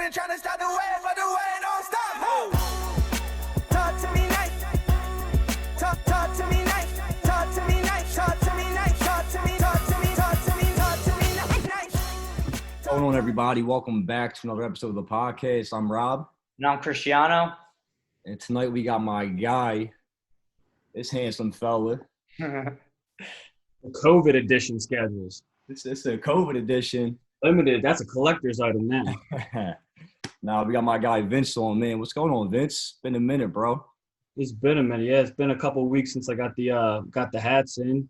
been trying to stop the wave, but the wave don't stop. Ho! Talk to me nice. Talk to me nice. Talk to me nice. Talk to me nice. Talk to me. Talk to me. Talk to me. Talk to me nice. What's going on, everybody? Welcome back to another episode of the podcast. I'm Rob. And I'm Cristiano. And tonight we got my guy, this handsome fella. The COVID edition schedules. It's a COVID edition. Limited. That's a collector's item now. Now we got my guy Vincent on, man. What's going on, Vince? Been a minute, bro. It's been a minute. Yeah, it's been a couple of weeks since I got the hats in.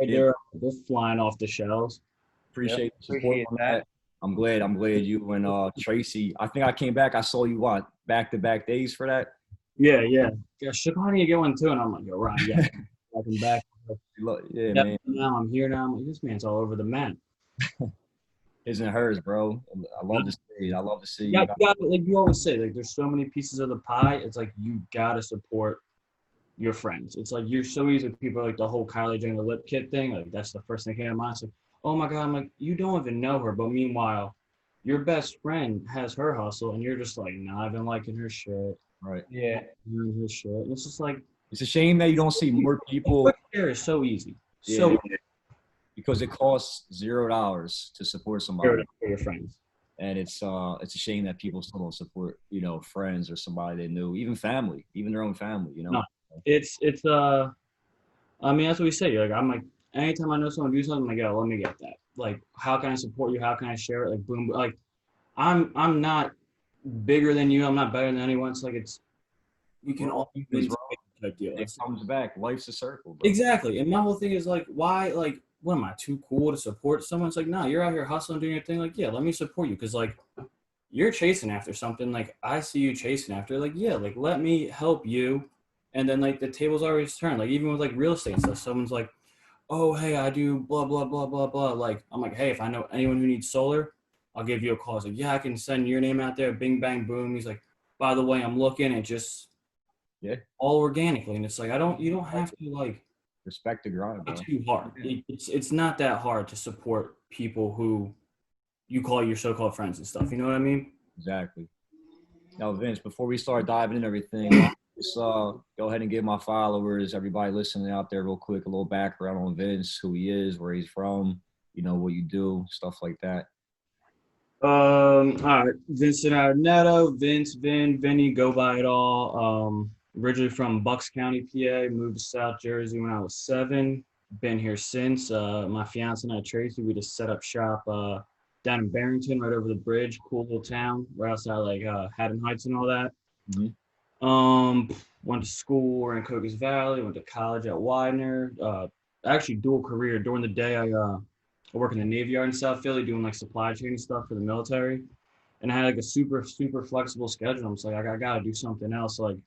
They're flying off the shelves. Appreciate the support on that. I'm glad you and Tracy. I think I came back. I saw you back-to-back days for that. Yeah. Chicago, you get one too, and I'm like, yo, Ryan, yeah, welcome back. Yeah, man. Now I'm here. Now I'm like, this man's all over the map. His and hers, bro. I love to see it. I love to see. Yeah, like you always say, like there's so many pieces of the pie. It's like you gotta support your friends. It's like you're so easy with people like the whole Kylie Jenner lip kit thing. Like that's the first thing that came to mind. It's like, oh my God, I'm like, you don't even know her, but meanwhile, your best friend has her hustle, and you're just like, nah, I've been liking her shit. Right. Yeah. Her shit. And it's just like it's a shame that you don't see more people. Share is so easy. Yeah. So easy. Because it costs $0 to support somebody for your friends, and it's a shame that people still don't support, friends or somebody they knew, even family, even their own family. No, it's I mean that's what we say. Like I'm like anytime I know someone do something, I'm like, yo, let me get that. Like, how can I support you? How can I share it? Like, boom. Like, I'm not bigger than you. I'm not better than anyone. It's like we can all do this type deal. It comes back. Life's a circle. Bro. Exactly. And my whole thing is like, why? Like, what am I too cool to support someone? It's like, nah, you're out here hustling, doing your thing. Like, yeah, let me support you because like you're chasing after something. Like, I see you chasing after. Like, yeah, like let me help you. And then like the tables always turn. Like even with like real estate and stuff, someone's like, oh, hey, I do blah, blah, blah, blah, blah. Like, I'm like, hey, if I know anyone who needs solar, I'll give you a call. It's like, yeah, I can send your name out there. Bing, bang, boom. He's like, by the way, I'm looking and just all organically. And it's like, you don't have to like respect the grind, bro. Too hard. It's not that hard to support people who you call your so-called friends and stuff. You know what I mean? Exactly. Now, Vince, before we start diving into everything, just go ahead and give my followers, everybody listening out there real quick, a little background on Vince, who he is, where he's from, what you do, stuff like that. All right. Vincent Adornetto, Vinny, go by it all. Originally from Bucks County, PA, moved to South Jersey when I was 7. Been here since. My fiance and I, Tracy, we just set up shop down in Barrington, right over the bridge. Cool little town. We're outside like Haddon Heights and all that. Mm-hmm. Went to school in Cocos Valley. Went to college at Widener. Actually, dual career. During the day, I work in the Navy Yard in South Philly, doing like supply chain stuff for the military. And I had like a super flexible schedule. I'm just like, I gotta do something else. Like,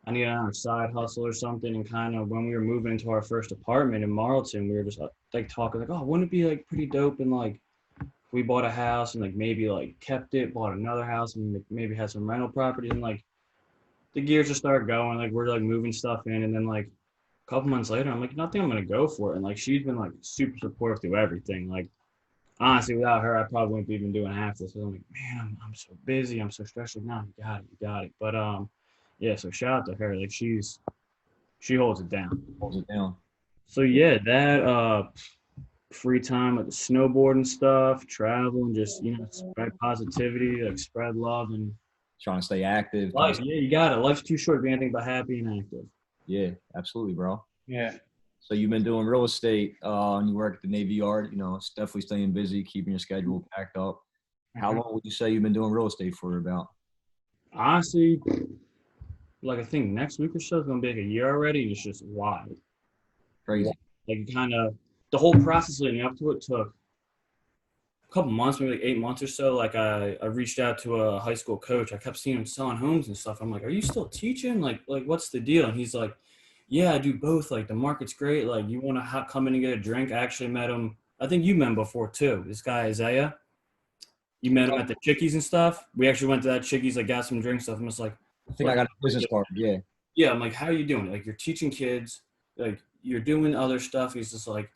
I need another side hustle or something. And kind of when we were moving into our first apartment in Marlton, we were just like talking like, oh, wouldn't it be like pretty dope and like we bought a house and like maybe like kept it, bought another house and maybe had some rental properties and like the gears just started going. Like we're like moving stuff in, and then like a couple months later, I'm like, I think I'm gonna go for it. And like she's been like super supportive through everything. Like honestly, without her, I probably wouldn't be even doing half this. So I'm like, man, I'm so busy, I'm so stressed. Like, no, you got it. But yeah, so shout out to her. Like she holds it down. So yeah, that free time with the snowboard and stuff, travel and just spread positivity, like spread love and trying to stay active. Life, yeah, you got it. Life's too short to be anything but happy and active. Yeah, absolutely, bro. Yeah. So you've been doing real estate, and you work at the Navy Yard. It's definitely staying busy, keeping your schedule packed up. How long would you say you've been doing real estate for about? Honestly, like I think next week or so is gonna be like a year already, and it's just wild. Crazy. Like kind of the whole process leading up to it took a couple months, maybe like 8 months or so. Like I reached out to a high school coach. I kept seeing him selling homes and stuff. I'm like, are you still teaching? Like what's the deal? And he's like, yeah, I do both. Like the market's great. Like you want to come in and get a drink? I actually met him. I think you met him before too. This guy, Isaiah. You met him at the Chickies and stuff. We actually went to that Chickies, like got some drink stuff. I'm just like, I think I got a business card. Yeah. Yeah. I'm like, how are you doing? Like you're teaching kids, like you're doing other stuff. He's just like,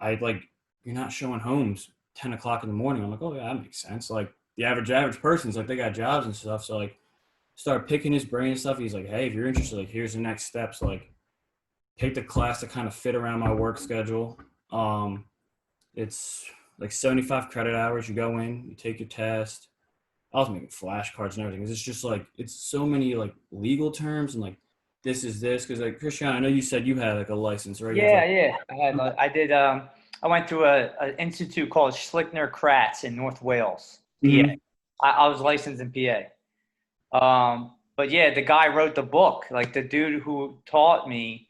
you're not showing homes 10 o'clock in the morning. I'm like, oh yeah, that makes sense. Like the average person's like, they got jobs and stuff. So like, start picking his brain and stuff. He's like, hey, if you're interested, like, here's the next steps. Like, pick the class to kind of fit around my work schedule. It's like 75 credit hours. You go in, you take your test. I was making flashcards and everything. It's just like, it's so many like legal terms and like, this is this. Cause like, Christian, I know you said you had like a license, right? You have, Yeah, like, yeah. I did. I went through an institute called Schlickner Kratz in North Wales, PA. Mhm. I was licensed in PA. But yeah, the guy wrote the book. Like the dude who taught me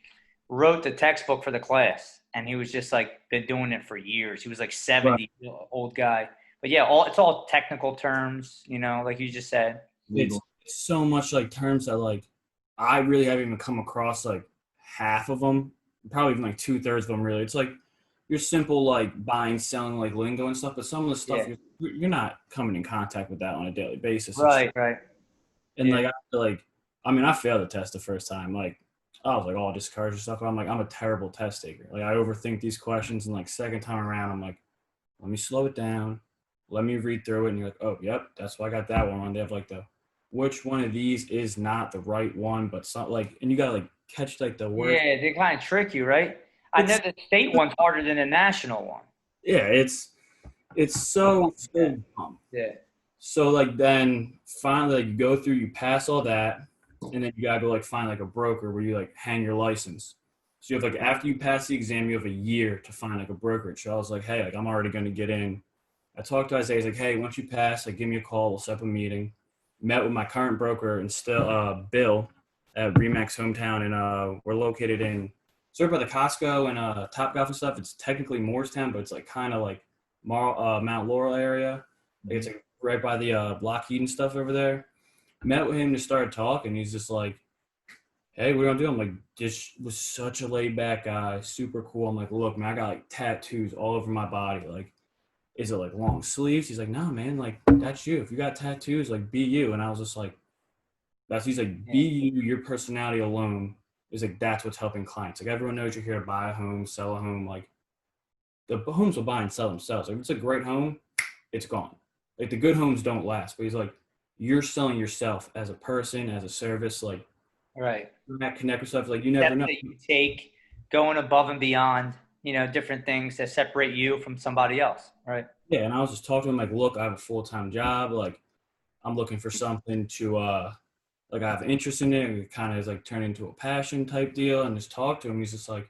wrote the textbook for the class, and he was just like been doing it for years. He was like Right. 70, old guy. But yeah, it's all technical terms, like you just said. It's Legal. so much like terms that like I really haven't even come across like half of them, probably even like 2/3 of them. Really, it's like your simple like buying, selling, like lingo and stuff. But some of the stuff Yeah. you're not coming in contact with that on a daily basis. It's Right, right. and Yeah. like I feel like I mean I failed the test the first time. Like I was like all discouraged and stuff. But I'm like I'm a terrible test taker. Like I overthink these questions and like second time around I'm like let me slow it down. Let me read through it. And you're like, oh, yep, that's why I got that one on. They have like the which one of these is not the right one, but some like, and you gotta like catch like the word. Yeah, they kind of trick you, right? I know It's the state one's harder than the national one. yeah, it's so dumb. Yeah. So like then finally like you go through, you pass all that, and then you gotta go like find like a broker where you like hang your license. So you have like after you pass the exam, you have a year to find like a brokerage. So I was like, hey, like I'm already gonna get in. I talked to Isaiah. He's like, hey, once you pass, like give me a call. We'll set up a meeting. Met with my current broker and still Bill at REMAX hometown, and we're located in sort of by the Costco and Top Golf and stuff. It's technically Moorestown, but it's like kind of like Mount Laurel area. Like it's like right by the Lockheed and stuff over there. Met with him to start talking. He's just like, hey, what are you gonna do? I'm like, this was such a laid back guy, super cool. I'm like, look, man, I got like tattoos all over my body. Like, is it like long sleeves? He's like, no, man, like that's you. If you got tattoos, like be you. And I was just like, he's like, be you, your personality alone is like, that's what's helping clients. Like everyone knows you're here to buy a home, sell a home. Like the homes will buy and sell themselves. Like if it's a great home, it's gone. Like the good homes don't last. But he's like, you're selling yourself as a person, as a service. Like Right. that connect with stuff. Like you never Steps know. that you take, going above and beyond, different things that separate you from somebody else. Right. Yeah. And I was just talking to him like, look, I have a full-time job. Like I'm looking for something to like I have interest in it. And it kind of is like turned into a passion type deal. And just talk to him. He's just like,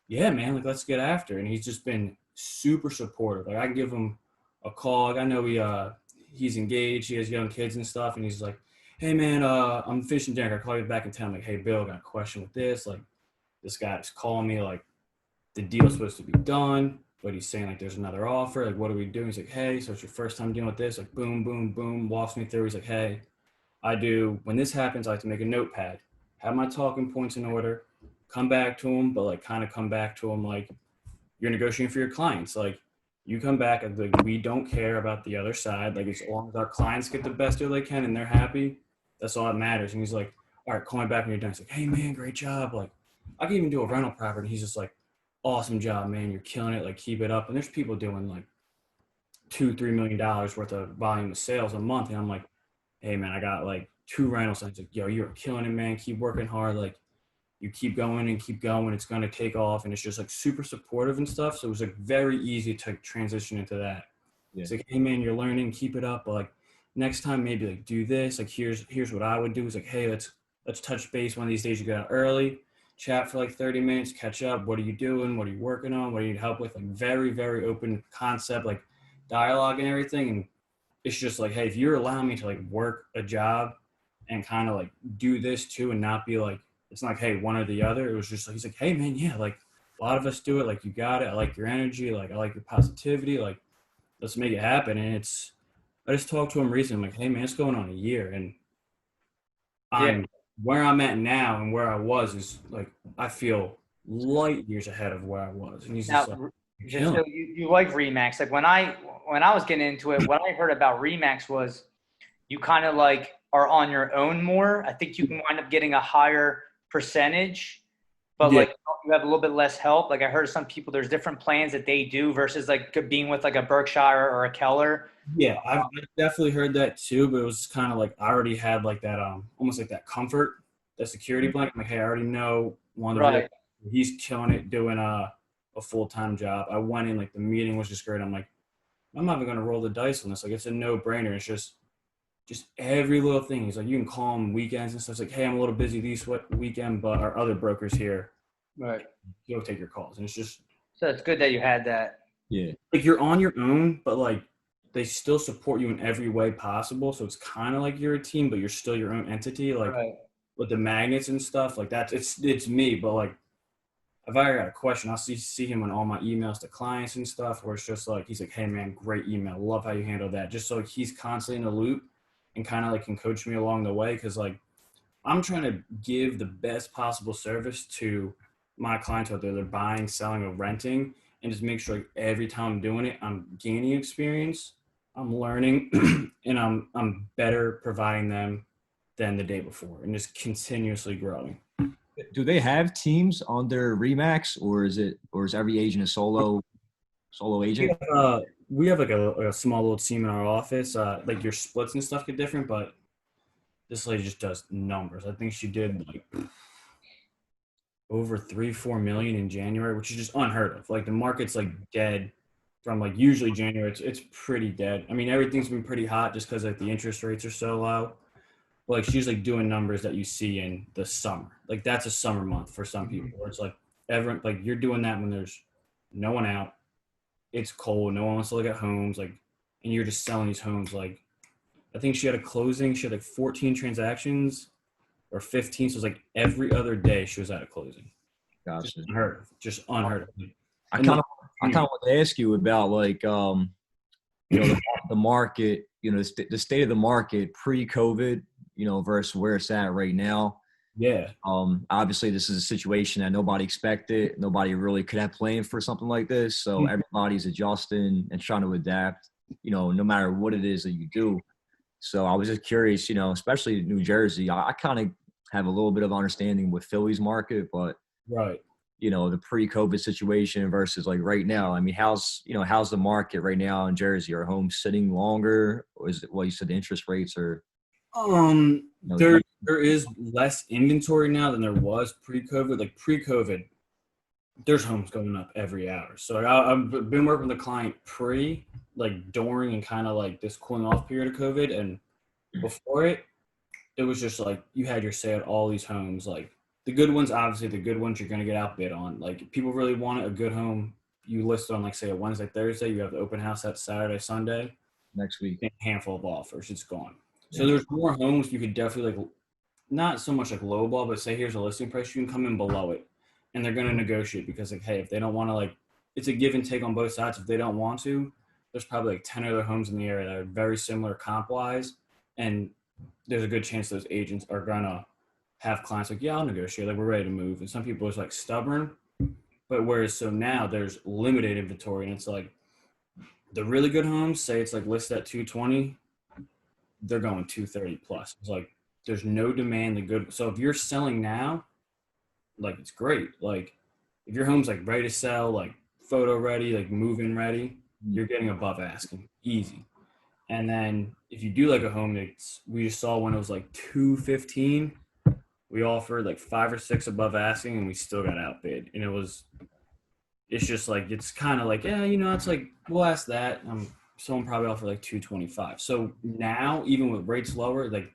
yeah, man, like let's get after it. And he's just been super supportive. Like I can give him a call. Like I know he's engaged. He has young kids and stuff. And he's like, hey man, I'm finishing dinner. I call you back in town. I'm like, hey Bill, I got a question with this. Like this guy's calling me. Like the deal's supposed to be done, but he's saying like there's another offer. Like what are we doing? He's like, hey, so it's your first time dealing with this. Like boom, boom, boom. Walks me through. He's like, hey, when this happens, I like to make a notepad, have my talking points in order, come back to him, but like kind of come back to him like you're negotiating for your clients. Like you come back and like we don't care about the other side. Like as long as our clients get the best deal they can and they're happy, that's all that matters. And he's like, all right, call me back when you're done. He's like, hey man, great job. Like I can even do a rental property. And he's just like, awesome job, man. You're killing it. Like keep it up. And there's people doing like $2-3 million worth of volume of sales a month. And I'm like, hey man, I got like 2 rentals. I'm like, yo, you're killing it, man. Keep working hard. Like you keep going and keep going. It's going to take off. And it's just like super supportive and stuff. So it was like very easy to transition into that. Yeah. It's like, hey man, you're learning, keep it up. But like next time, maybe like do this. Like here's what I would do. It's like, hey, let's touch base one of these days. You get out early, chat for like 30 minutes, catch up. What are you doing? What are you working on? What do you need help with? Like very, very open concept, like dialogue and everything. And it's just like, hey, if you're allowing me to like work a job and kind of like do this too and not be like, it's not like, hey, one or the other. It was just like, he's like, hey man, yeah, like a lot of us do it. Like you got it. I like your energy. Like I like your positivity. Like let's make it happen. And I just talked to him recently. I'm like, hey man, it's going on a year. And where I'm at now and where I was is like, I feel light years ahead of where I was. And he's just like, so you like REMAX. Like when I was getting into it, what I heard about REMAX was you kind of like are on your own more. I think you can wind up getting a higher percentage but Yeah. like you have a little bit less help. Like I heard some people, there's different plans that they do versus like being with like a Berkshire or a Keller. Yeah, I've definitely heard that too, but it was kind of like I already had like that almost like that comfort, that security blanket. I'm like, hey, I already know one of the Right. he's killing it doing a full-time job. I went in, like the meeting was just great. I'm like, I'm not even gonna roll the dice on this. Like it's a no-brainer. It's just every little thing. He's like, you can call him weekends and stuff. It's like, hey, I'm a little busy weekend, but our other brokers here, Right. he'll take your calls. And it's just So it's good that you had that. Yeah. like you're on your own, but like they still support you in every way possible. So it's kind of like you're a team, but you're still your own entity. Like Right. with the magnets and stuff, like that's it's me. But like if I got a question, I'll see him on all my emails to clients and stuff, where it's just like he's like, hey man, great email, love how you handle that. Just so like, he's constantly in the loop and kind of like can coach me along the way, because like I'm trying to give the best possible service to my clients, whether they're buying, selling, or renting, and just make sure like every time I'm doing it, I'm gaining experience, I'm learning, and I'm better providing them than the day before, and just continuously growing. Do they have teams on their REMAX, or is every agent a solo agent? We have like a small little team in our office. Like your splits and stuff get different, but this lady just does numbers. I think she did like over 3-4 million in January, which is just unheard of. Like the market's like dead from like usually January. It's pretty dead. I mean, everything's been pretty hot just because like the interest rates are so low. But like she's like doing numbers that you see in the summer. Like that's a summer month for some people, where it's like everyone, like you're doing that when there's no one out, it's cold, no one wants to look at homes, like, and you're just selling these homes. Like I think she had a closing, she had like 14 transactions or 15. So it was like every other day she was at a closing. Gotcha. Just unheard of. Just unheard of. I kind of want to ask you about like the market, the state of the market pre-COVID, versus where it's at right now. Yeah. Obviously this is a situation that nobody expected. Nobody really could have planned for something like this. So everybody's adjusting and trying to adapt, no matter what it is that you do. So I was just curious, especially New Jersey, I kind of have a little bit of understanding with Philly's market, but Right. the pre-COVID situation versus like right now. I mean, how's the market right now in Jersey? Are homes sitting longer, or is it, well, you said the interest rates are, There is less inventory now than there was pre-COVID. Like pre-COVID, there's homes going up every hour. So like, I've been working with a client like during and kind of like this cooling off period of COVID, and before it was just like you had your say at all these homes. Like the good ones, obviously the good ones you're gonna get outbid on. Like if people really want a good home, you list it on like say a Wednesday, Thursday, you have the open house that Saturday, Sunday. next week? A handful of offers, it's gone. So there's more homes you could definitely like, not so much like lowball, but say here's a listing price, you can come in below it, and they're going to negotiate, because like, hey, if they don't want to, like, it's a give and take on both sides. If they don't want to, there's probably like 10 other homes in the area that are very similar comp wise, and there's a good chance those agents are gonna have clients like, yeah, I'll negotiate, like we're ready to move. And some people are like stubborn, but whereas so now there's limited inventory, and it's like the really good homes, say it's like listed at 220, they're going 230 plus. It's like there's no demand. The good. So if you're selling now, like it's great. Like if your home's like ready to sell, like photo ready, like move-in ready, you're getting above asking, easy. And then if you do like a home that's, we just saw when it was like 215, we offered like 5 or 6 above asking, and we still got outbid. And it's just like, it's kind of like, yeah, it's like, we'll ask that. Someone probably offered like 225. So now, even with rates lower, like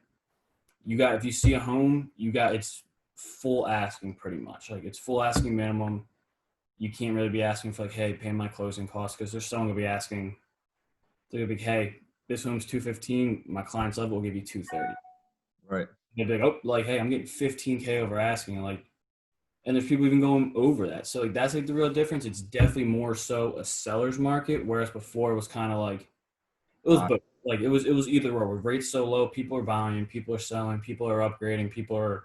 if you see a home, it's full asking pretty much. Like it's full asking minimum. You can't really be asking for like, hey, pay my closing costs, because there's someone gonna be asking, they're gonna be, hey, this home's 215, my client's level will give you 230. Right. They'd be like, oh, like, hey, I'm getting 15K over asking, and there's people even going over that. So like that's like the real difference. It's definitely more so a seller's market, whereas before it was kind of like it was like it was either or. With rates so low, people are buying, people are selling, people are upgrading, people are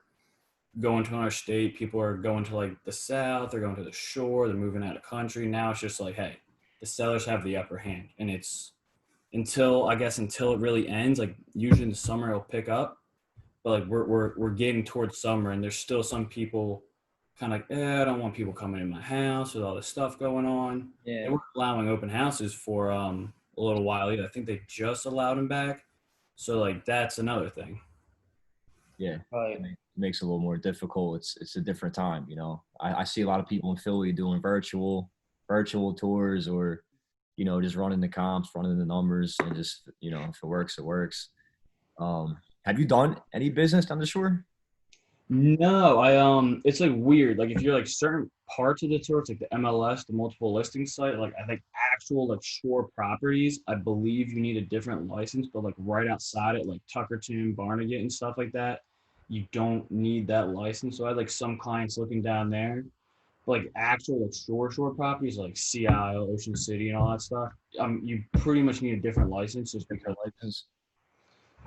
going to another state, people are going to like the south, they're going to the shore, they're moving out of country. Now it's just like, hey, the sellers have the upper hand, and it's until it really ends. Like usually in the summer it'll pick up, but like we're getting towards summer, and there's still some people kind of like, I don't want people coming in my house with all this stuff going on. They Yeah. weren't allowing open houses for a little while either. I think they just allowed them back. So like that's another thing. Yeah, Right. it makes it a little more difficult. It's a different time, you know. I see a lot of people in Philly doing virtual tours, or just running the comps, running the numbers, and just if it works, it works. Have you done any business down the shore? No, it's like weird. Like if you're like certain parts of the tour, it's like the MLS, the multiple listing site. Like I think actual like shore properties, I believe you need a different license. But like right outside it, like Tuckerton, Barnegat, and stuff like that, you don't need that license. So I had like some clients looking down there, like actual like shore properties like Sea Isle, Ocean City, and all that stuff. You pretty much need a different license just because License?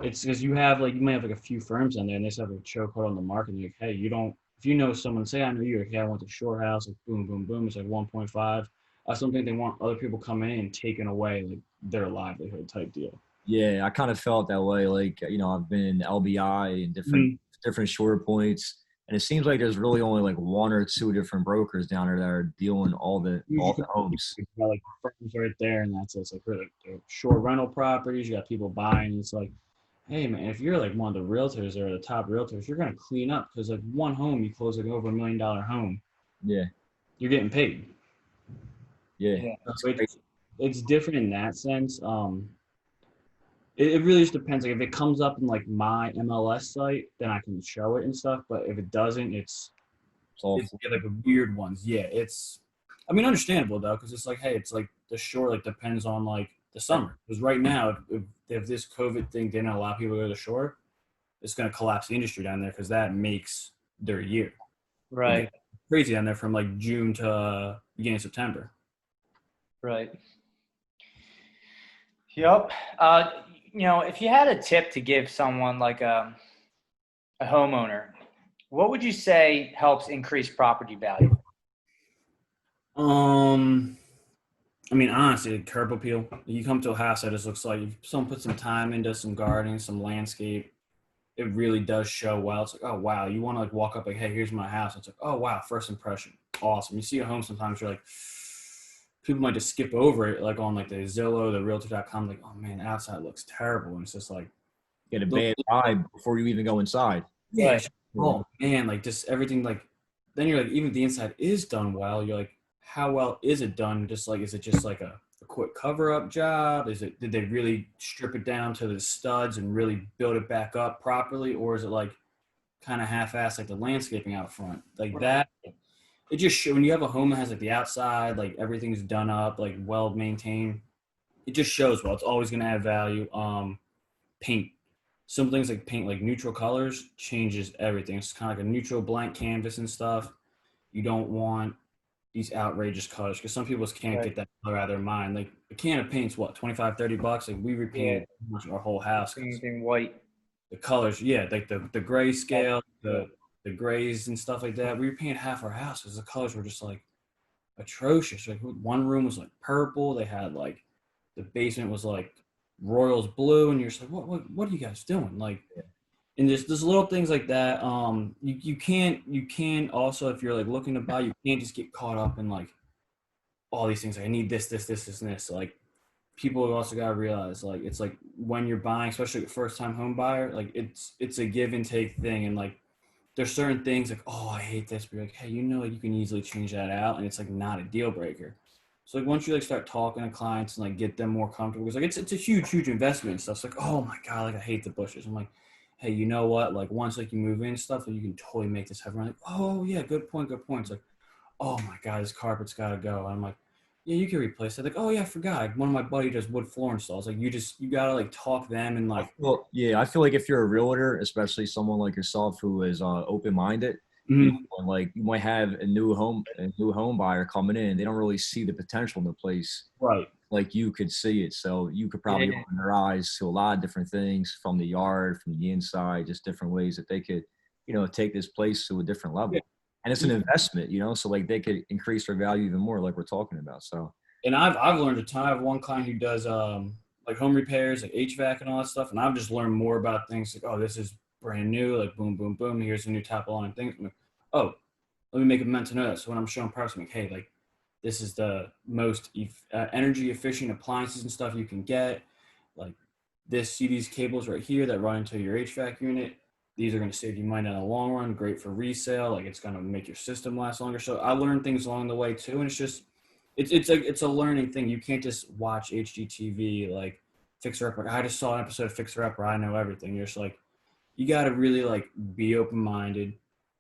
it's because you might have like a few firms on there and they just have a chokehold on the market. And you're like, hey, you don't, if you know someone, say I know you, like, hey, I went to Shore House, like boom, boom, boom, it's like 1.5. I still think they want other people coming in and taking away like their livelihood type deal. Yeah, I kind of felt that way. Like, I've been in LBI and different shore points, and it seems like there's really only like one or two different brokers down there that are dealing all the homes. You got like firms right there, and that's it. It's like really shore rental properties. You got people buying. It's like, hey man, if you're like one of the realtors or the top realtors, you're gonna clean up because like one home you close like over $1 million home, Yeah, you're getting paid. yeah. Yeah. It's So crazy. it's different in that sense. It really just depends. Like if it comes up in like my MLS site, then I can show it and stuff. But if it doesn't, It's all it's like the weird ones. Yeah, I mean, understandable though, because it's like, hey, it's like the shore like depends on like the summer. Because right now, if this COVID thing didn't allow people to go to the shore, it's going to collapse the industry down there because that makes their year. It Right. gets crazy down there from like June to beginning of September. Right. Yep. If you had a tip to give someone like a homeowner, what would you say helps increase property value? Um, I mean, honestly, curb appeal. You come to a house that just looks like if someone put some time into some gardening, some landscape. It really does show well. It's like, oh wow, you want to like walk up like, hey, here's my house. It's like, oh wow, first impression, awesome. You see a home sometimes, you're like, people might just skip over it, like on like the Zillow, the Realtor.com, like, oh man, the outside looks terrible, and it's just like, get a bad vibe before you even go inside. yeah, Right. oh man, like just everything like. Then you're like, even if the inside is done well, you're like, how well is it done? Just like, is it just like a quick cover up job? Did they really strip it down to the studs and really build it back up properly, or is it like kind of half-assed like the landscaping out front like that? It just when you have a home that has like the outside, like everything's done up, like well maintained, it just shows well. It's always going to add value. Paint, some things like paint, like neutral colors changes everything. It's kind of like a neutral blank canvas and stuff. You don't want these outrageous colors because some people just can't Right. get that color out of their mind. Like a can of paint's what, 25-30 bucks. Like we Yeah. repainted pretty much our whole house. Anything white. The colors, yeah, like the gray scale, Yeah. the grays and stuff like that. We repainted half our house because the colors were just like atrocious. Like one room was like purple. They had like the basement was like Royals blue, and you're just like, what are you guys doing? Like, and there's little things like that. You can't also, if you're like looking to buy, you can't just get caught up in like all these things. Like I need this, and this. Like people have also got to realize like it's like when you're buying, especially a first time home buyer, like it's a give and take thing, and like there's certain things like, oh, I hate this, but you're like, hey, you can easily change that out, and it's like not a deal breaker. So like once you like start talking to clients and like get them more comfortable, because like it's a huge investment and stuff. It's like, oh my god, like I hate the bushes. I'm like, hey, you know what? Like once like you move in and stuff, like, you can totally make this happen. I'm like, oh yeah, good point. It's like, oh my god, this carpet's got to go. And I'm like, yeah, you can replace it. Like, oh yeah, I forgot. Like, one of my buddy does wood floor installs. Like you gotta like talk them and like, Well, yeah, I feel like if you're a realtor, especially someone like yourself who is open-minded, mhm, and like you might have a new home buyer coming in, they don't really see the potential in the place right. like you could see it. So you could probably Yeah. open their eyes to a lot of different things from the yard, from the inside, just different ways that they could, take this place to a different level. Yeah. And it's an investment, so like they could increase their value even more, like we're talking about. So And I've learned a ton. I have one client who does like home repairs, like HVAC and all that stuff, and I've just learned more about things like, oh, this is brand new, like boom, boom, boom. Here's a new top of line thing. I'm like, oh, let me make a mental note. So when I'm showing price, I'm like, hey, like this is the most energy efficient appliances and stuff you can get. Like this, see these cables right here that run into your HVAC unit. These are going to save you money in the long run. Great for resale. Like it's going to make your system last longer. So I learned things along the way too, and it's just it's a learning thing. You can't just watch HGTV like Fixer Upper. I just saw an episode of Fixer Upper. I know everything. You're just like you got to really like be open minded,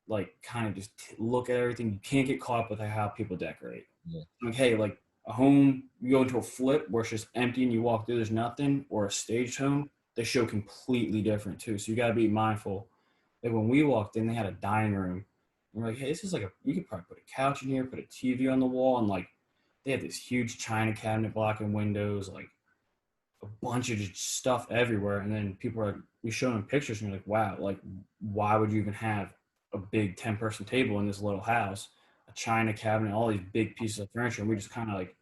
like kind of just look at everything. You can't get caught up with how people decorate. Yeah. Like hey, like a home, you go into a flip where it's just empty and you walk through, there's nothing, or a staged home, they show completely different too. So you got to be mindful. Like when we walked in, they had a dining room. And we're like, hey, this is like you could probably put a couch in here, put a TV on the wall, and like they had this huge china cabinet blocking windows, like a bunch of just stuff everywhere. And then people are like, we show them pictures, and you're like, wow, like why would you even have a big 10-person table in this little house, a china cabinet, all these big pieces of furniture? And we just kind of like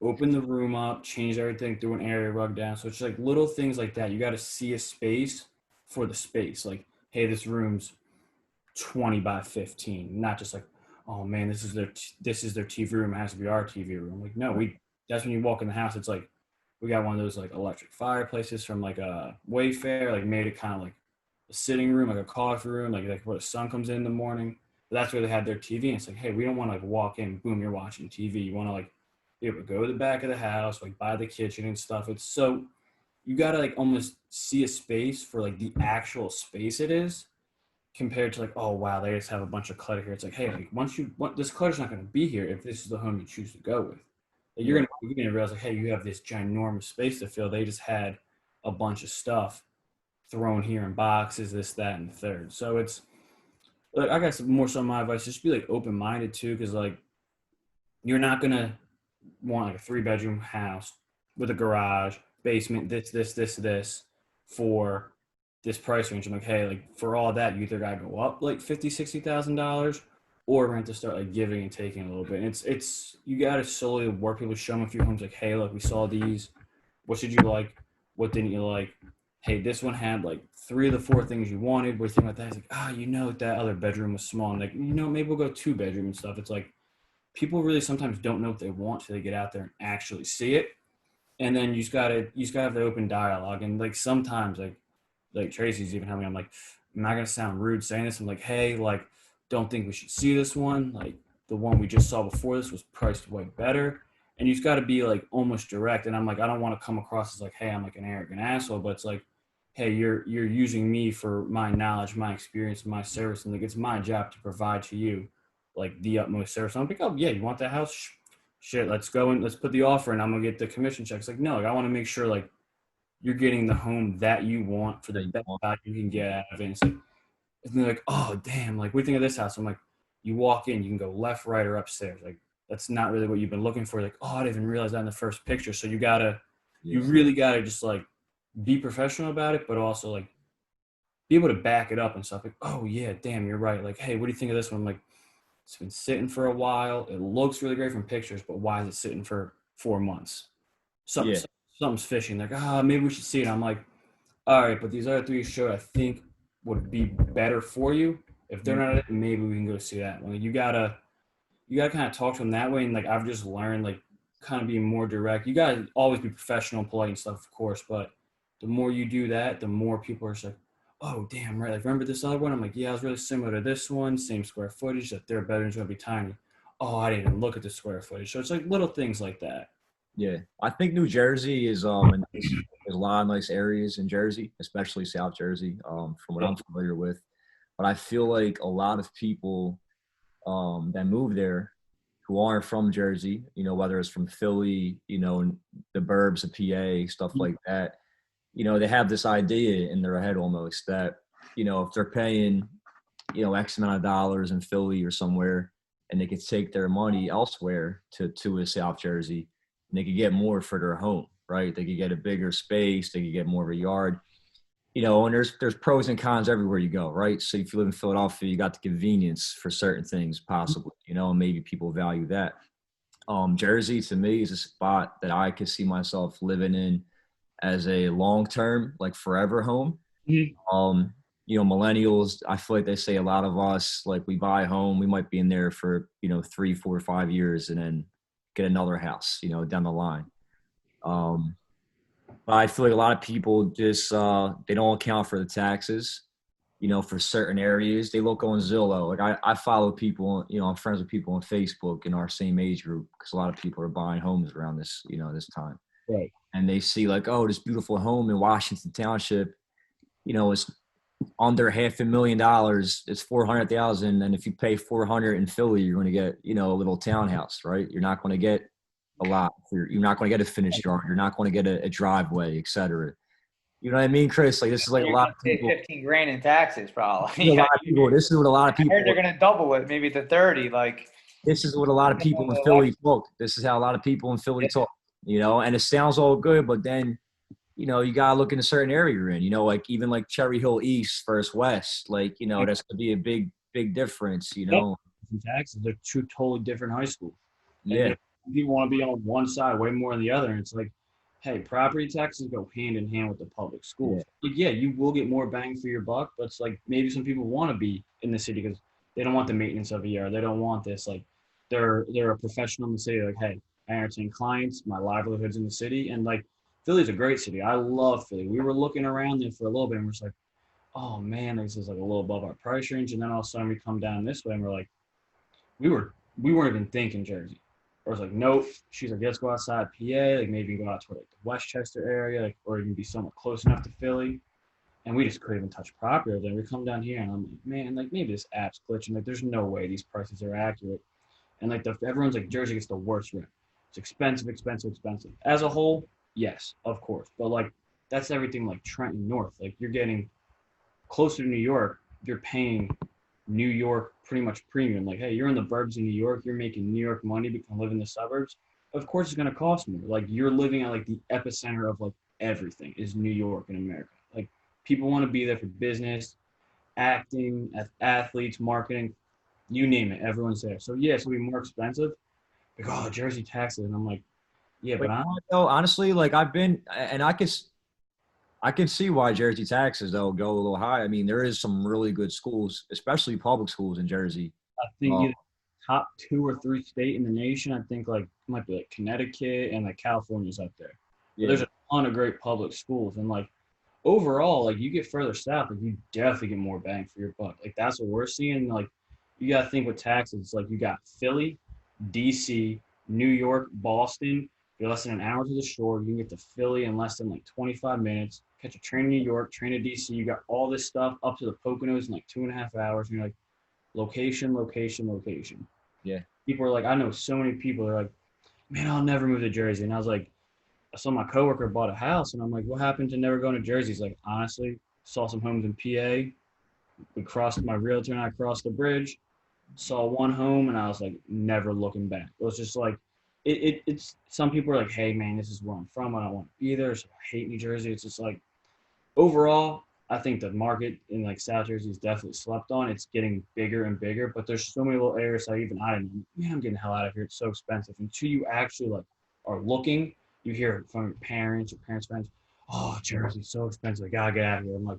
open the room up, change everything, threw an area rug down. So it's like little things like that. You got to see a space for the space. Like, hey, this room's 20 by 15, not just like, oh man, this is their TV room. It has to be our TV room. Like, no, that's when you walk in the house. It's like we got one of those like electric fireplaces from like a Wayfair, like made it kind of like a sitting room, like a coffee room, like where the sun comes in the morning. But that's where they had their TV. And it's like, hey, we don't want to like walk in, boom, you're watching TV. You want to like be able to go to the back of the house, like by the kitchen and stuff. It's so you gotta like almost see a space for like the actual space it is, compared to like, oh wow, they just have a bunch of clutter here. It's like, hey, like this clutter's not gonna be here if this is the home you choose to go with. Like, you're gonna realize like, hey, you have this ginormous space to fill. They just had a bunch of stuff thrown here in boxes, this, that, and the third. So it's like I guess more so my advice, just be like open minded too, because like you're not gonna want like a 3-bedroom house with a garage, basement, this for this price range. I'm like, hey, like for all that, you either gotta go up like $50,000-$60,000, or we're going to start like giving and taking a little bit. And it's you gotta slowly work people, show them a few homes, like, hey, look, we saw these. What should you like? What didn't you like? Hey, this one had like 3 of the 4 things you wanted. What do you think about that? It's like, that other bedroom was small. And like, maybe we'll go 2-bedroom and stuff. It's like people really sometimes don't know what they want till they get out there and actually see it. And then you just gotta have the open dialogue. And like sometimes like Tracy's even having, I'm like, I'm not gonna sound rude saying this. I'm like, hey, like, don't think we should see this one. Like the one we just saw before this was priced way better. And you just gotta be like almost direct. And I'm like, I don't want to come across as like, hey, I'm like an arrogant asshole, but it's like, hey, you're using me for my knowledge, my experience, my service, and like it's my job to provide to you like the utmost service. I'm like, oh yeah, you want that house? Shit, let's go and let's put the offer and I'm gonna get the commission checks. Like, no, like, I want to make sure like you're getting the home that you want for the best value you can get out of it. And it's like, and they're like, oh damn, like what do you think of this house? I'm like, you walk in, you can go left, right, or upstairs. Like that's not really what you've been looking for. Like, oh, I didn't even realize that in the first picture. So you really gotta just like be professional about it, but also like be able to back it up and stuff. Like, oh yeah, damn, you're right. Like, hey, what do you think of this one? I'm like, it's been sitting for a while. It looks really great from pictures, but why is it sitting for 4 months? Something's fishing. Like, maybe we should see it. I'm like, all right, but these other 3 show I think would be better for you. If they're not it, maybe we can go see that one. Like, you gotta kind of talk to them that way. And like I've just learned like kind of being more direct. You gotta always be professional and polite and stuff, of course, but the more you do that, the more people are just like, oh damn, right, like remember this other one? I'm like, yeah, it was really similar to this one, same square footage, that their bedroom's gonna be tiny. Oh, I didn't even look at the square footage. So it's like little things like that. Yeah, I think New Jersey is there's a lot of nice areas in Jersey, especially South Jersey, from what I'm familiar with. But I feel like a lot of people that move there who aren't from Jersey, whether it's from Philly, and the burbs of PA, stuff like that, they have this idea in their head almost that, if they're paying, X amount of dollars in Philly or somewhere, and they could take their money elsewhere to a South Jersey, and they could get more for their home, right? They could get a bigger space, they could get more of a yard, and there's pros and cons everywhere you go, right? So if you live in Philadelphia, you got the convenience for certain things possibly, and maybe people value that. Jersey to me is a spot that I could see myself living in as a long-term, like forever home. millennials, I feel like they say a lot of us, like we buy a home, we might be in there for, 3, 4, 5 years and then get another house, down the line. But I feel like a lot of people just, they don't account for the taxes, for certain areas. They look on Zillow. Like I follow people, I'm friends with people on Facebook in our same age group because a lot of people are buying homes around this, this time. Right. And they see like, oh, this beautiful home in Washington Township, it's under $500,000. It's 400,000. And if you pay 400 in Philly, you're going to get, a little townhouse, right? You're not going to get a lot. You're not going to get a finished yard. You're not going to get a driveway, et cetera. You know what I mean, Chris? Like, this is like a lot of people. 15 grand in taxes, probably. A lot of people. This is what a lot of I people. heard they're gonna double it, maybe to 30. Like, this is what a lot of people in Philly talk. This is how a lot of people in Philly talk. And it sounds all good, but then, you gotta look in a certain area you're in. Like even like Cherry Hill East versus West. Like, that's gonna be a big difference. Taxes, they're two totally different high schools. Yeah. And people want to be on one side way more than the other. And it's like, hey, property taxes go hand in hand with the public schools. Yeah, you will get more bang for your buck, but it's like maybe some people want to be in the city because they don't want the maintenance of a yard. They don't want this. Like they're a professional in the city. Like, hey, I entertain clients. My livelihood's in the city, and like Philly's a great city. I love Philly. We were looking around there for a little bit, and we're just like, oh man, this is like a little above our price range. And then all of a sudden we come down this way, and we're like, we weren't even thinking Jersey. Or it's like, nope. She's like, let's go outside PA, like maybe go out to like the Westchester area, like, or even be somewhat close enough to Philly. And we just couldn't even touch property. Then we come down here and I'm like, man, like maybe this app's glitching. Like there's no way these prices are accurate. And like everyone's like, Jersey gets the worst rent. It's expensive. As a whole, yes, of course. But like that's everything like Trenton North. Like you're getting closer to New York, you're paying New York pretty much premium. Like, hey, you're in the burbs in New York, you're making New York money, but you can live in the suburbs. Of course it's gonna cost more. Like you're living at like the epicenter of like everything is New York in America. Like people want to be there for business, acting, athletes, marketing, you name it, everyone's there. So yeah, it's gonna be more expensive. Like, oh, Jersey taxes. And I'm like, yeah, but honestly, like I've been, and I can see why Jersey taxes though go a little high. I mean, there is some really good schools, especially public schools in Jersey. I think either top 2 or 3 state in the nation. I think like might be like Connecticut and like California's up there. Yeah. There's a ton of great public schools, and like overall, like you get further south, like you definitely get more bang for your buck. Like that's what we're seeing. Like you got to think with taxes, like you got Philly, DC, New York, Boston. You're less than an hour to the shore. You can get to Philly in less than like 25 minutes. Catch a train to New York, train to DC. You got all this stuff up to the Poconos in like 2.5 hours. And you're like, location. Yeah. People are like, I know so many people are like, man, I'll never move to Jersey. And I was like, I saw my coworker bought a house, and I'm like, what happened to never going to Jersey? He's like, honestly, saw some homes in PA. My realtor and I crossed the bridge, saw one home, and I was like, never looking back. It was just like, it's some people are like, hey man, this is where I'm from. I don't want to be there. So I hate New Jersey. It's just like, overall, I think the market in like South Jersey is definitely slept on. It's getting bigger and bigger, but there's so many little areas I didn't, man, I'm getting the hell out of here. It's so expensive. Until you actually like are looking, you hear it from your parents friends, oh, Jersey's so expensive. I gotta get out of here. I'm like,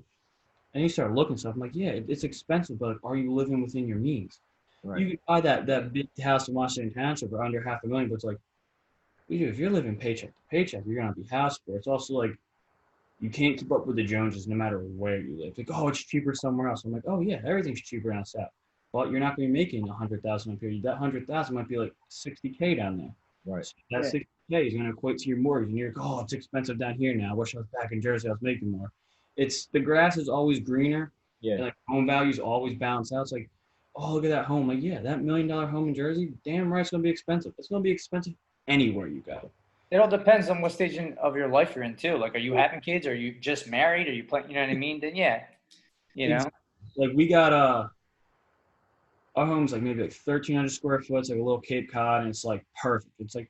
and you start looking stuff. I'm like, yeah, it's expensive, but are you living within your means? Right. You can buy that big house in Washington Township for under $500,000, but it's like, if you're living paycheck to paycheck, you're gonna be house poor. It's also like you can't keep up with the Joneses no matter where you live. Like, oh, it's cheaper somewhere else. I'm like, oh yeah, everything's cheaper down south, but you're not gonna be making $100,000 up here. That $100,000 might be like $60K down there. Right. So that $60K is gonna equate to your mortgage, and you're like, oh, it's expensive down here now. I wish I was back in Jersey. I was making more. It's the grass is always greener. Yeah. And like home values always balance out. It's like, oh, look at that home. Like, yeah, that $1 million home in Jersey, damn right, it's going to be expensive. It's going to be expensive anywhere you go. It all depends on what stage of your life you're in, too. Like, are you having kids? Are you just married? Are you playing? You know what I mean? Then, yeah, you know. Like, we got our home's like maybe like 1,300 square foot. It's like a little Cape Cod, and it's like perfect. It's like,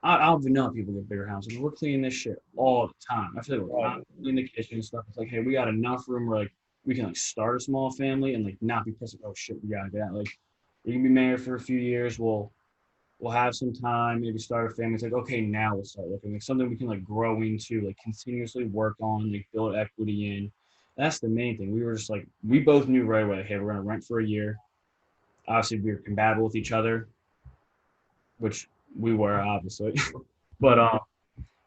I don't even know if people get bigger houses. We're cleaning this shit all the time. I feel like we're not cleaning the kitchen and stuff. It's like, hey, we got enough room where like we can like start a small family and like not be pissed. Oh shit, we gotta get out. Like we can be married for a few years. We'll have some time, maybe start a family. It's like, okay, now we'll start looking like something we can like grow into, like continuously work on, like build equity in. That's the main thing. We were just like, we both knew right away, hey, we're gonna rent for a year. Obviously, we were compatible with each other, which we were obviously. But